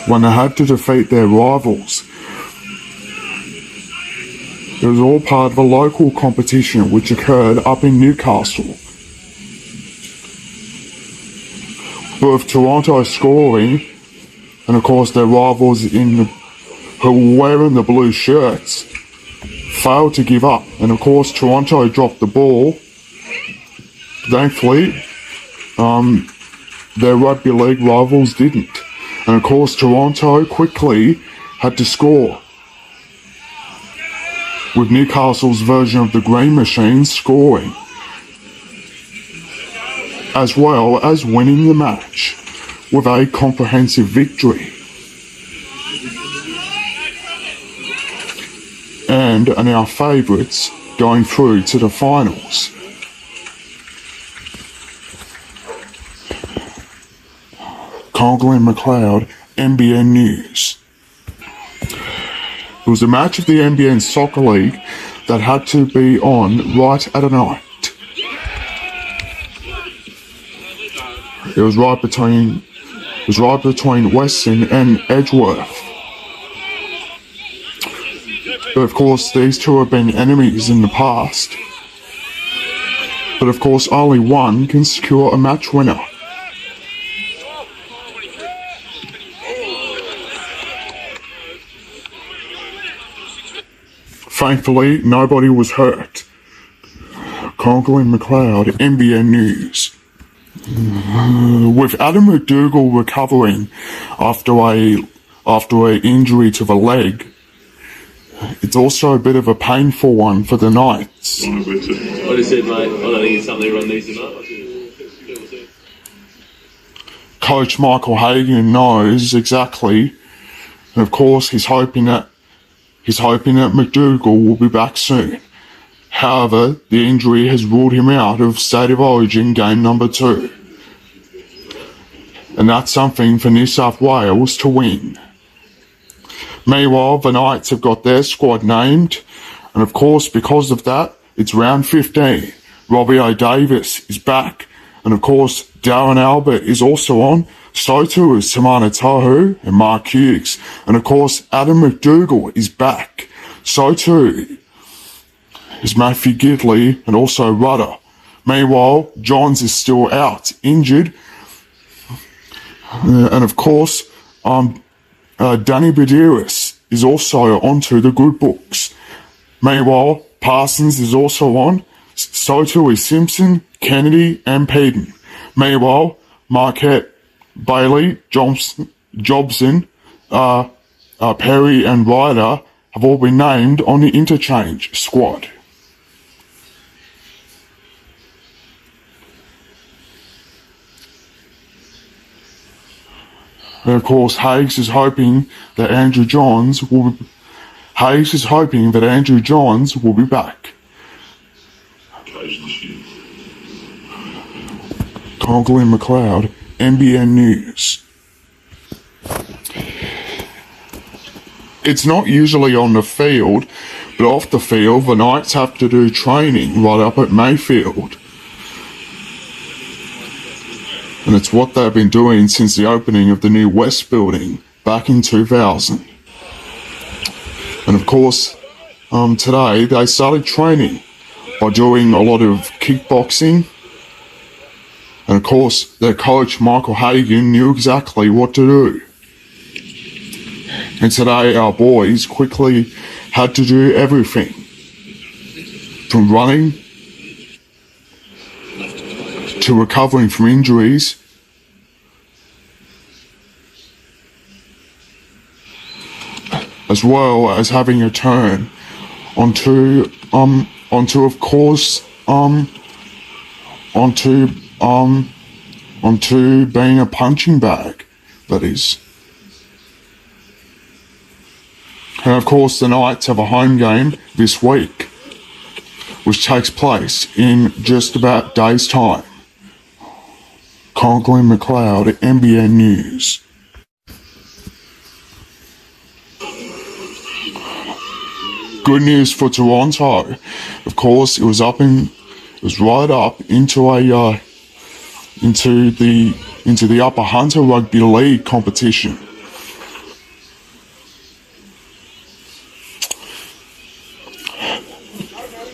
When they had to defeat their rivals, it was all part of a local competition which occurred up in Newcastle. But with Toronto scoring, and of course their rivals who were wearing the blue shirts failed to give up, and of course Toronto dropped the ball. Thankfully, their rugby league rivals didn't. And of course Toronto quickly had to score, with Newcastle's version of the Green Machine scoring, as well as winning the match with a comprehensive victory. And are now favourites going through to the finals. Conklin McLeod, NBN News. It was a match of the NBN Soccer League that had to be on right at a night. It was right between Western and Edgeworth. But of course, these two have been enemies in the past. But of course, only one can secure a match winner. Thankfully, nobody was hurt. Conklin McLeod, NBN News. With Adam McDougall recovering after a injury to the leg, it's also a bit of a painful one for the Knights. I just said, mate, I don't think it's something everyone needs to know. Coach Michael Hagan knows exactly, and of course he's hoping that McDougall will be back soon. However, the injury has ruled him out of State of Origin game number 2. And that's something for New South Wales to win. Meanwhile, the Knights have got their squad named, and of course, because of that, it's round 15. Robbie O'Davis is back, and of course, Darren Albert is also on. So too is Tamana Tohu and Mark Hughes. And of course, Adam McDougall is back. So too is Matthew Gidley and also Rudder. Meanwhile, Johns is still out, injured. And of course, Danny Badiris is also onto the good books. Meanwhile, Parsons is also on. So too is Simpson, Kennedy and Peden. Meanwhile, Marquette, Bailey, Jobson, Perry and Ryder have all been named on the interchange squad. And of course, Hayes is hoping that Andrew Johns will be back. Conklin McLeod, NBN News. It's not usually on the field, but off the field, the Knights have to do training right up at Mayfield. And it's what they've been doing since the opening of the new West building back in 2000. And of course, today they started training by doing a lot of kickboxing. And of course, their coach, Michael Hagan, knew exactly what to do. And today our boys quickly had to do everything. From running to recovering from injuries, as well as having a turn onto being a punching bag, that is. And of course, the Knights have a home game this week, which takes place in just about a day's time. Conklin McLeod at NBN News. Good news for Toronto. Of course, it was right up into the Upper Hunter Rugby League competition.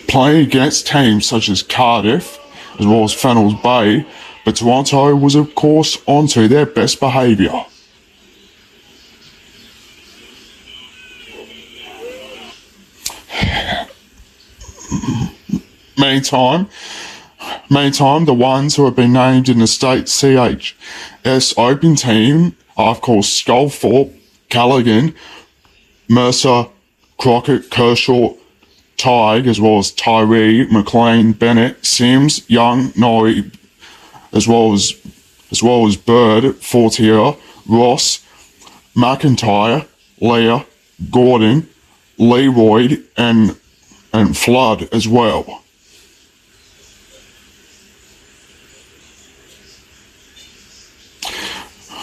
Playing against teams such as Cardiff, as well as Fennells Bay, but Toronto was of course onto their best behaviour. Meantime, the ones who have been named in the state CHS Open team are of course Sculthorpe, Callaghan, Mercer, Crockett, Kershaw, Tighe, as well as Tyree, McLean, Bennett, Sims, Young, Norrie, as well as Bird, Fortier, Ross, McIntyre, Leah, Gordon, Leroyd, and Flood as well.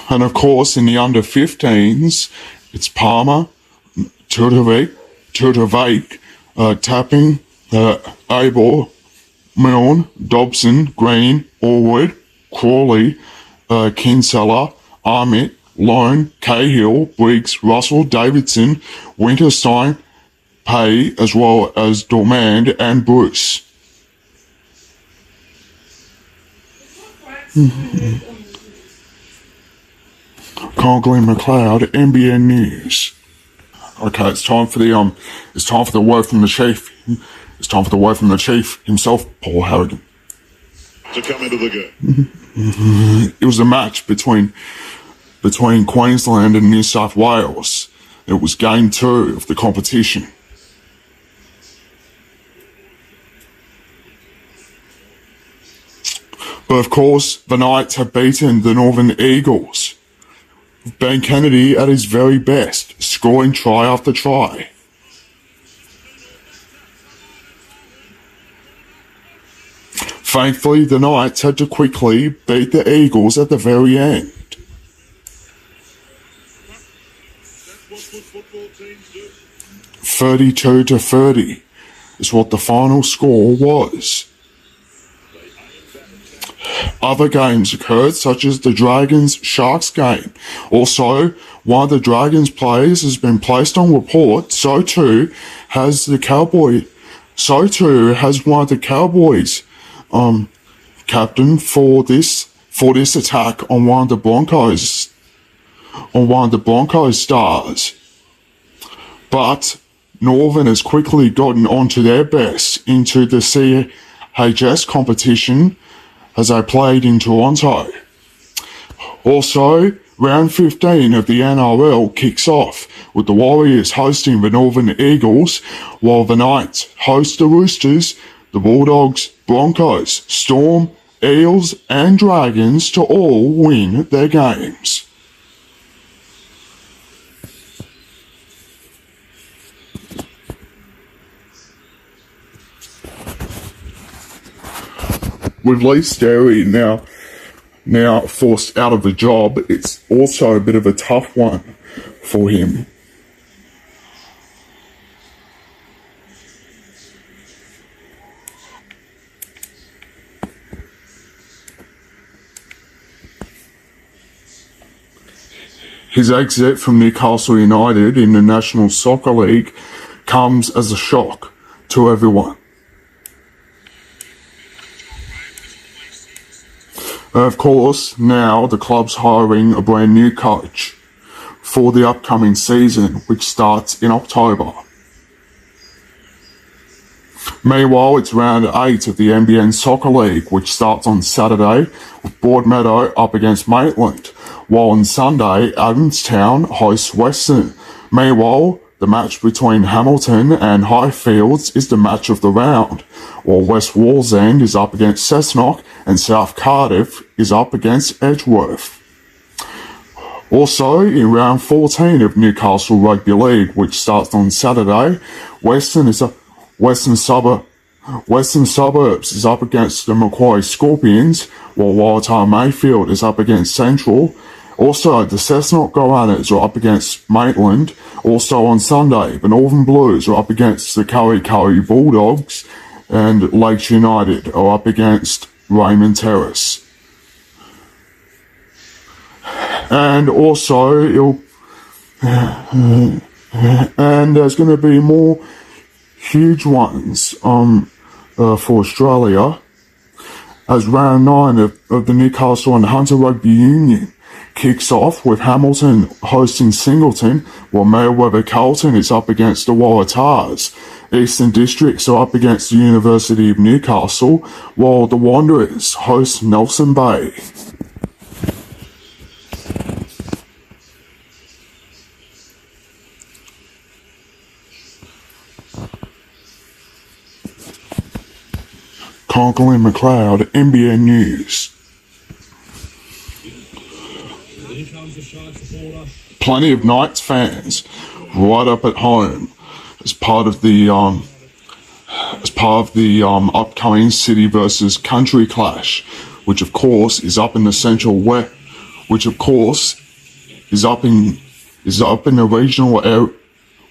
And of course, in the under-15s, it's Palmer, Turtavik, Tapping, Abel, Milne, Dobson, Green, Allwood, Crawley, Kinsella, Armitt, Lone, Cahill, Briggs, Russell, Davidson, Winterstein, Pay, as well as Dormand and Bruce. Conklin McLeod, NBN News. Okay, it's time for the word from the chief. It's time for the word from the chief himself, Paul Harrigan. To come into the game. It was a match between Queensland and New South Wales. It was game 2 of the competition. But of course, the Knights have beaten the Northern Eagles. Ben Kennedy at his very best, scoring try after try. Thankfully, the Knights had to quickly beat the Eagles at the very end. That's what good football teams do. 32-30 is what the final score was. Other games occurred, such as the Dragons-Sharks game. Also, one of the Dragons players has been placed on report. So too has one of the Cowboys captain for this attack on one of the Broncos stars. But Northern has quickly gotten onto their best into the CHS competition as they played in Toronto. Also, round 15 of the NRL kicks off with the Warriors hosting the Northern Eagles, while the Knights host the Roosters, the Bulldogs, Broncos, Storm, Eels and Dragons to all win their games. with Lee Sterry now forced out of the job, it's also a bit of a tough one for him. His exit from Newcastle United in the National Soccer League comes as a shock to everyone. Of course, now the club's hiring a brand new coach for the upcoming season, which starts in October. Meanwhile, it's round 8 of the NBN Soccer League, which starts on Saturday with Broadmeadow up against Maitland, while on Sunday, Adamstown hosts Western. Meanwhile, the match between Hamilton and Highfields is the match of the round, while West Wallsend is up against Cessnock and South Cardiff is up against Edgeworth. Also, in round 14 of Newcastle Rugby League, which starts on Saturday, Western Suburbs is up against the Macquarie Scorpions, while Waratah Mayfield is up against Central. Also, the Cessnock Goannas are up against Maitland. Also on Sunday, the Northern Blues are up against the Curry Bulldogs, and Lakes United are up against Raymond Terrace. And also, and there's going to be more huge ones for Australia, as round 9 of the Newcastle and Hunter Rugby Union kicks off with Hamilton hosting Singleton, while Mayweather Carlton is up against the Waratahs. Eastern Districts are up against the University of Newcastle, while the Wanderers host Nelson Bay. Conklin McLeod, NBN News. Plenty of Knights fans right up at home as part of the upcoming City versus Country clash, which of course is up in the Central West, which of course is up in the regional area.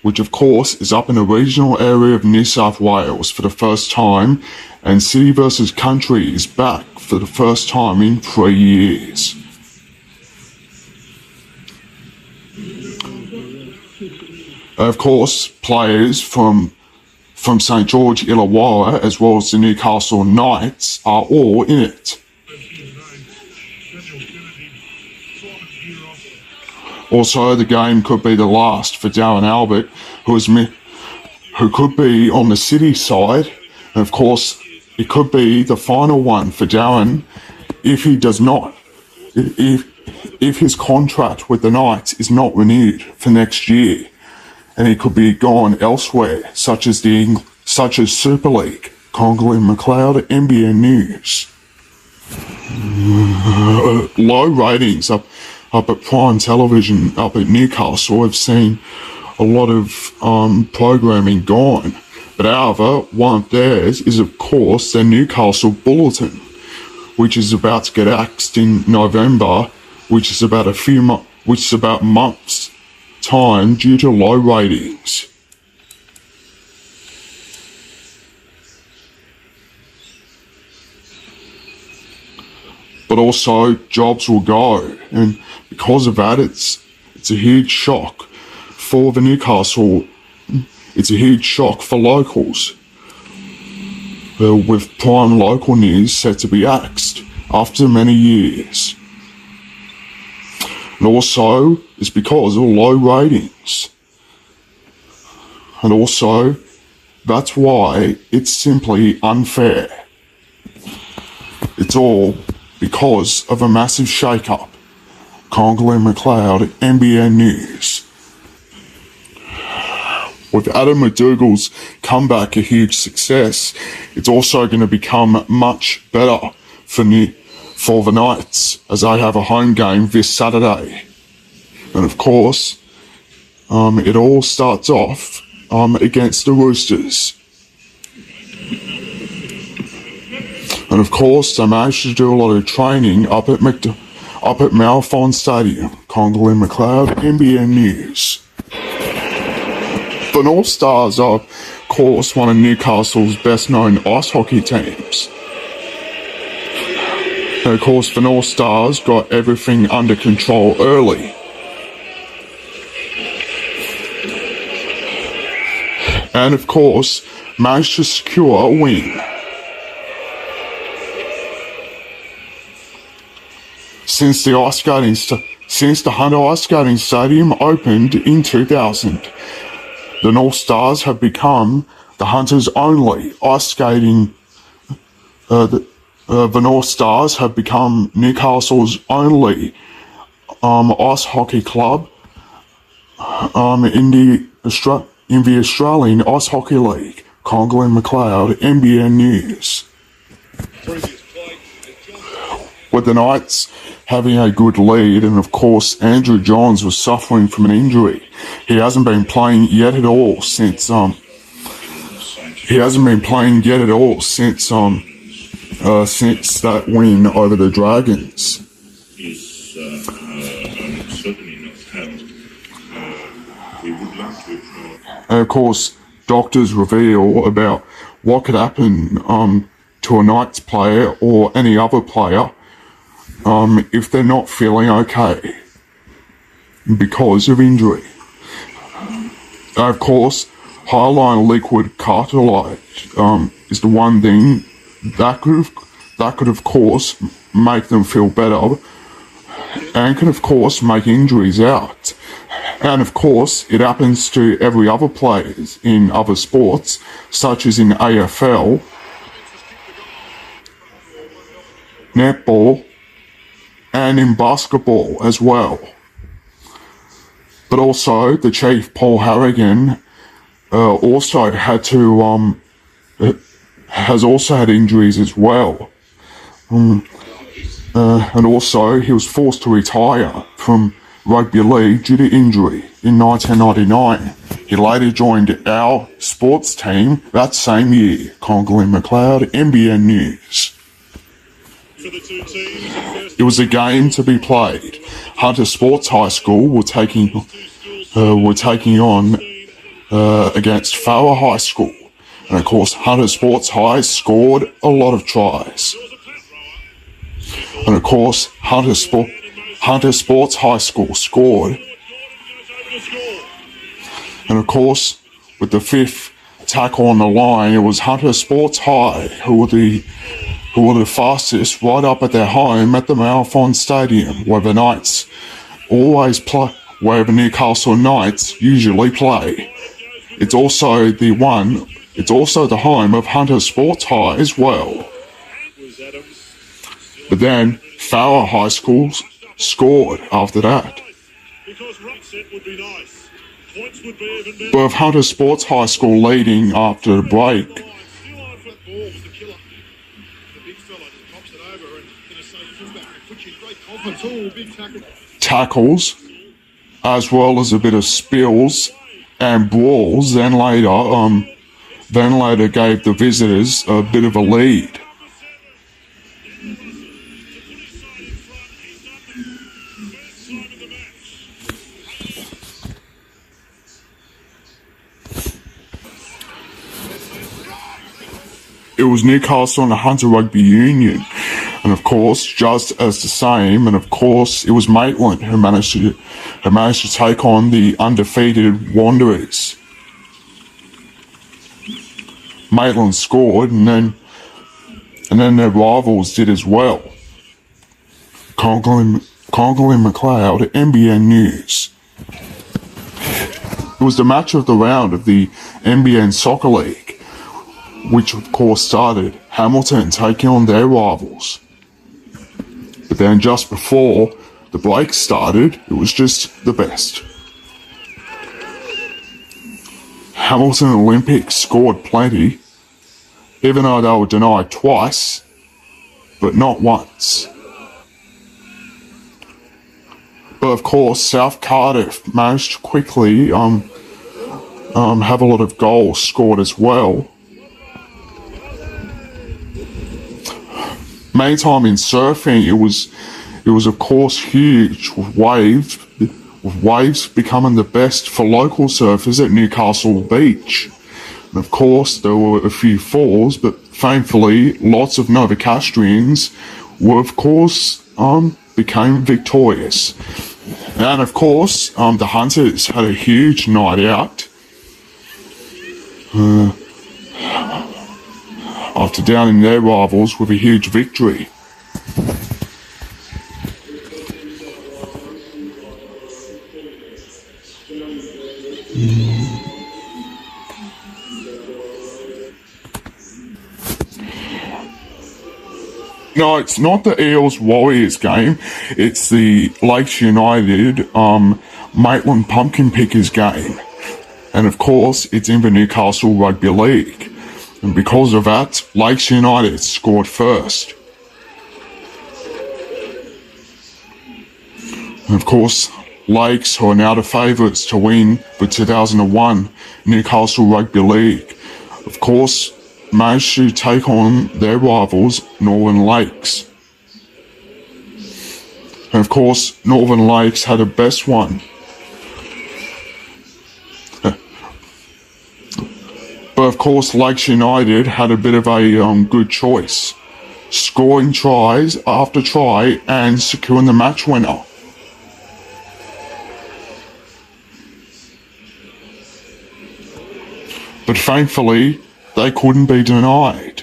Which of course is up in the regional area of New South Wales for the first time, and City versus Country is back for the first time in 3 years. Of course, players from St George Illawarra as well as the Newcastle Knights are all in it. Also, the game could be the last for Darren Albert, who could be on the City side. And of course, it could be the final one for Darren if he does not, if his contract with the Knights is not renewed for next year, and he could be gone elsewhere, such as Super League. Conklin McLeod, NBN News. Low ratings up at Prime Television up at Newcastle. I've seen a lot of programming gone, but however, one of theirs is of course the Newcastle Bulletin, which is about to get axed in November, which is about months time due to low ratings. But also jobs will go, and because of that, it's a huge shock for the Newcastle. It's a huge shock for locals, with Prime Local News set to be axed after many years. And also, it's because of low ratings. And also, that's why it's simply unfair. It's all because of a massive shake-up. Conklin McLeod, NBN News. With Adam McDougall's comeback a huge success, it's also going to become much better for the Knights, as they have a home game this Saturday. And of course, it all starts off against the Roosters. And of course, they managed to do a lot of training up at Malphone Stadium. Congal and McLeod, NBN News. The North Stars are, of course, one of Newcastle's best-known ice hockey teams. And of course, the North Stars got everything under control early. And of course, managed to secure a win. Since the Hunter Ice Skating Stadium opened in 2000, the North Stars have become the Hunters' only ice skating. The North Stars have become Newcastle's only ice hockey club in the Australian Ice Hockey League. Congal and McLeod, NBN News. With the Knights having a good lead, and of course Andrew Johns was suffering from an injury. He hasn't been playing yet at all since that win over the Dragons. And of course, doctors reveal about what could happen to a Knights player or any other player if they're not feeling okay because of injury. Of course, hyaline liquid cartilage is the one thing that could of course make them feel better and can of course make injuries out. And of course, it happens to every other player in other sports, such as in AFL, netball, and in basketball as well. But also, the chief, Paul Harrigan, also had to has also had injuries as well. And also, he was forced to retire from rugby league due to injury in 1999. He later joined our sports team that same year. Congal and McLeod, NBN News. It was a game to be played. Hunter Sports High School were taking on against Farrer High School. And of course, Hunter Sports High scored a lot of tries. And of course, Hunter Sports High School scored. And of course, with the fifth tackle on the line, it was Hunter Sports High who were the fastest right up at their home at the Malphone Stadium, where the Knights always play, where the Newcastle Knights usually play. It's also the home of Hunter Sports High as well. But then Farrer High School scored after that. But with Hunter Sports High School leading after the break, tackles, as well as a bit of spills and brawls, then later gave the visitors a bit of a lead. It was Newcastle and the Hunter Rugby Union, and of course, just as the same, and of course, it was Maitland who managed to take on the undefeated Wanderers. Maitland scored, and then their rivals did as well. Congal and McLeod, NBN News. It was the match of the round of the NBN Soccer League, which of course started Hamilton taking on their rivals. But then just before the break started, it was just the best. Hamilton Olympics scored plenty, even though they were denied twice, but not once. But of course, South Cardiff managed to quickly have a lot of goals scored as well. Meantime, in surfing, it was of course huge, with waves becoming the best for local surfers at Newcastle Beach. And of course, there were a few falls, but thankfully, lots of Novocastrians were, of course, became victorious. And of course, the Hunters had a huge night out after downing their rivals with a huge victory. No, it's not the Eels Warriors game. It's the Lakes United Maitland Pumpkin Pickers game. And of course, it's in the Newcastle Rugby League. And because of that, Lakes United scored first. And of course, Lakes, who are now the favourites to win the 2001 Newcastle Rugby League, of course, managed to take on their rivals, Northern Lakes. And of course, Northern Lakes had the best one. But of course, Lakes United had a bit of a good choice, scoring tries after try and securing the match winner. But thankfully, they couldn't be denied.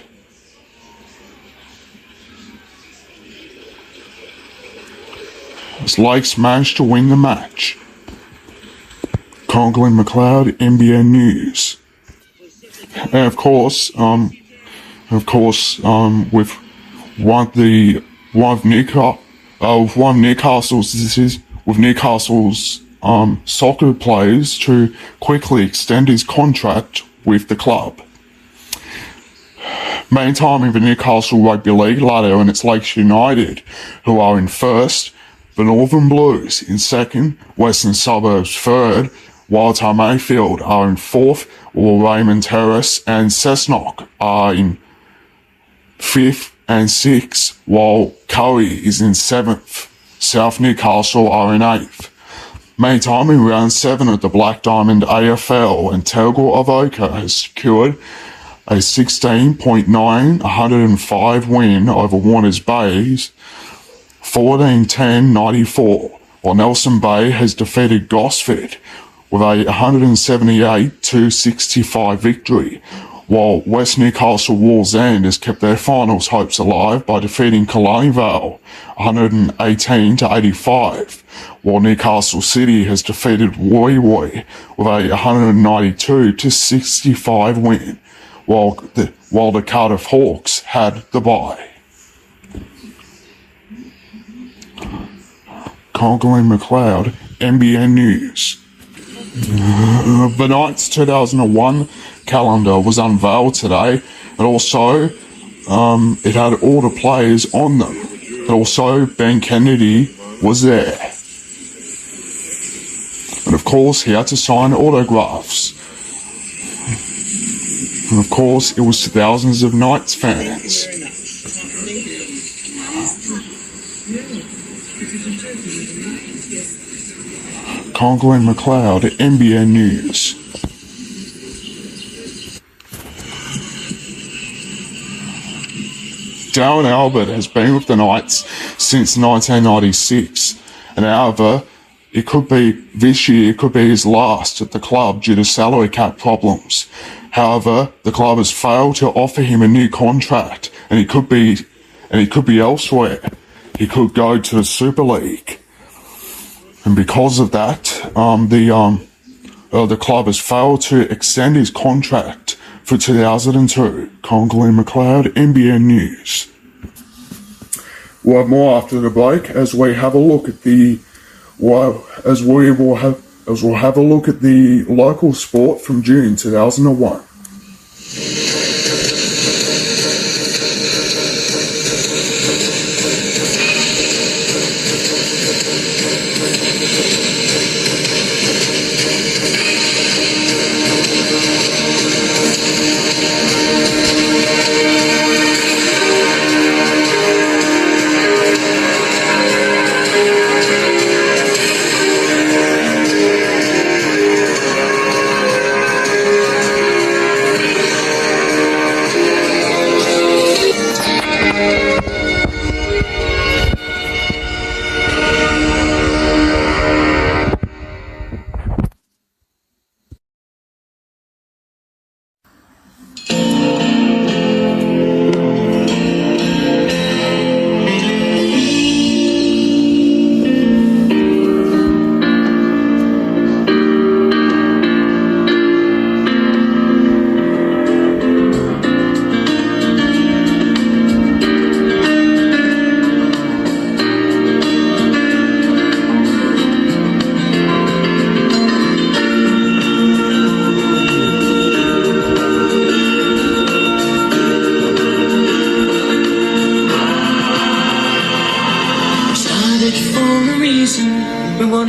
As Lakes managed to win the match. Conklin McLeod, NBN News. And of course, with Newcastle's soccer players to quickly extend his contract with the club. Meantime, in the Newcastle Rugby League ladder, and it's Lakes United, who are in first, the Northern Blues in second, Western Suburbs third, Wildtown Mayfield are in fourth, while Raymond Terrace and Cessnock are in fifth and sixth, while Curry is in seventh. South Newcastle are in eighth. Meantime, in round 7 of the Black Diamond AFL, and Terrigal Avoca has secured a 105 win over Warners Bay's 14-10-94, while Nelson Bay has defeated Gosford with a 178-65 victory, while West Newcastle Wall's End has kept their finals hopes alive by defeating Killarney Vale 118-85, while Newcastle City has defeated Woy Woy with a 192-65 win, while the Cardiff Hawks had the bye. Conklin McLeod, NBN News. The Knights 2001 calendar was unveiled today, and also it had all the players on them. And also Ben Kennedy was there. And of course he had to sign autographs. And of course it was thousands of Knights fans. Conklin McLeod, NBN News. Darren Albert has been with the Knights since 1996, and however, it could be this year, it could be his last at the club due to salary cap problems. However, the club has failed to offer him a new contract, and he could be elsewhere. He could go to the Super League. And because of that, the club has failed to extend his contract for 2002. Conklin McLeod, NBN News. We'll have more after the break as we have a look at the local sport from June 2001.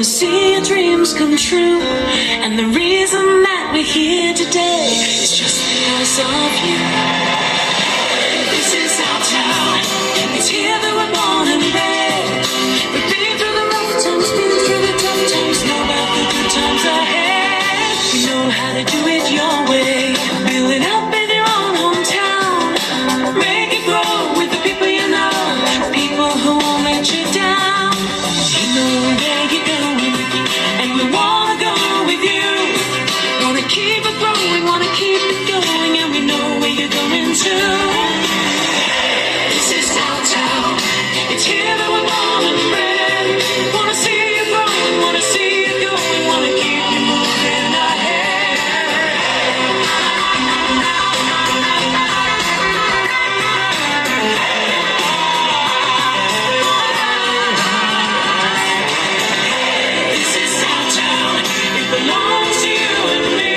wanna see your dreams come true. And the reason that we're here today is just because of you. This is our town. It's here that we're born and bred. We've been through the rough times, been through the tough times, know about the good times ahead. We know how to do it your way. Build it up in your own hometown. Make it grow with the people you know. People who won't let you down. You know where you're going, and we wanna go with you. Wanna keep it growing, wanna keep it going, and we know where you're going to. This is our town. It's here that we're born and bred. Wanna see you growing, wanna see you going, wanna keep you moving ahead. This is our town. It belongs to you and me.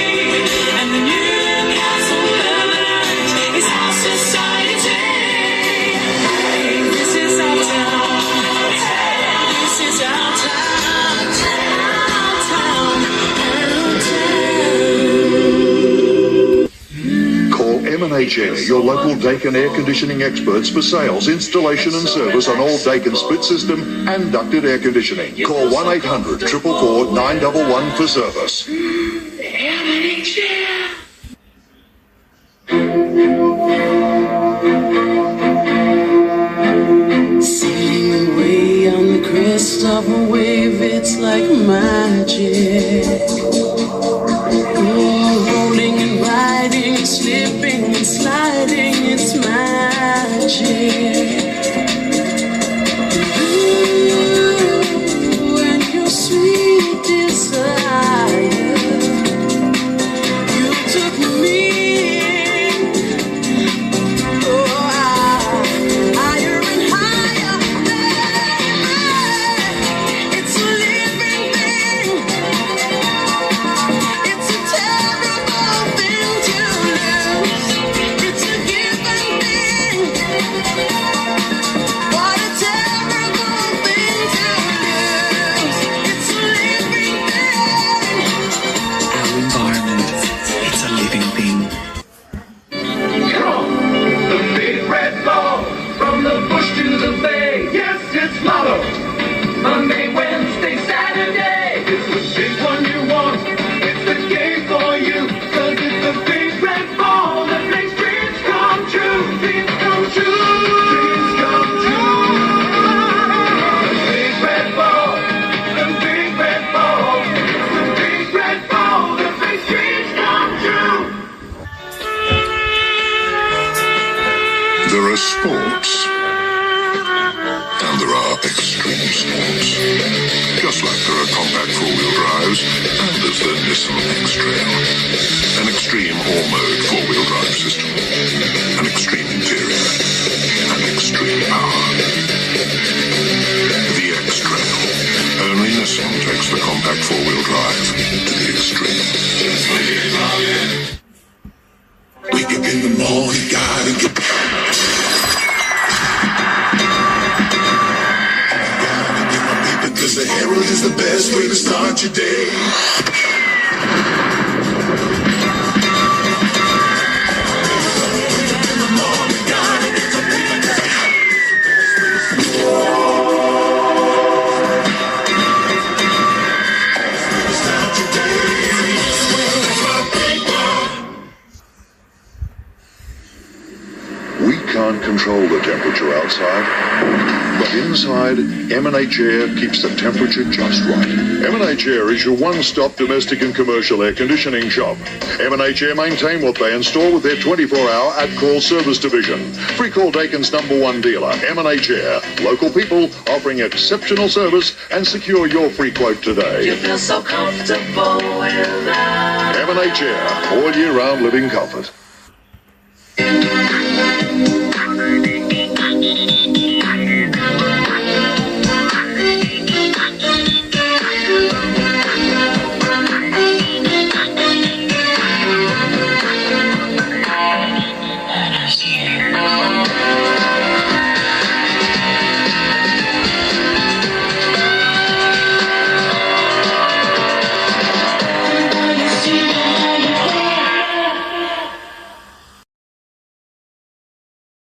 And the Newcastle permanent is our society. This is our town. This is our town. Call M&HN, your local Dakin air conditioning experts for sales, installation and service on all Dakin split system and ducted air conditioning. Call 1-800-444-911 for service. Sailing away on the crest of a wave, it's like magic. Rolling and riding, slipping and sliding, it's magic. Ooh, and your sweet desire, you took me. Higher and higher, it's a living thing. It's a terrible thing to lose. It's a given thing. What a terrible thing to lose. It's a living thing. Our environment, it's a living thing. The big red ball from the bush to the bay. Yes, it's Lotto. Monday, Wednesday, Saturday. It's the big one you want. It's the game for you. 'Cause it's the big red ball that makes dreams come true. Dreams come true. Dreams come true. The big red ball. The big red ball. The big red ball that makes dreams come true. There are sports, and there are extreme sports. Just like there are compact four-wheel drives, and there's the Nissan X-Trail. An extreme all-mode four-wheel drive system, an extreme interior, and extreme power. The X-Trail. Only Nissan takes the compact four-wheel drive to the extreme. Wake up in the morning, gotta get because the Herald is the best way to start your day. We can't control the temperature outside, but inside, M&H Air keeps the temperature just right. M&H Air is your one-stop domestic and commercial air conditioning shop. M&H Air maintain what they install with their 24-hour at-call service division. Free call Dakin's #1 dealer, M&H Air. Local people offering exceptional service and secure your free quote today. You feel so comfortable with that. M&H Air, all year round living comfort.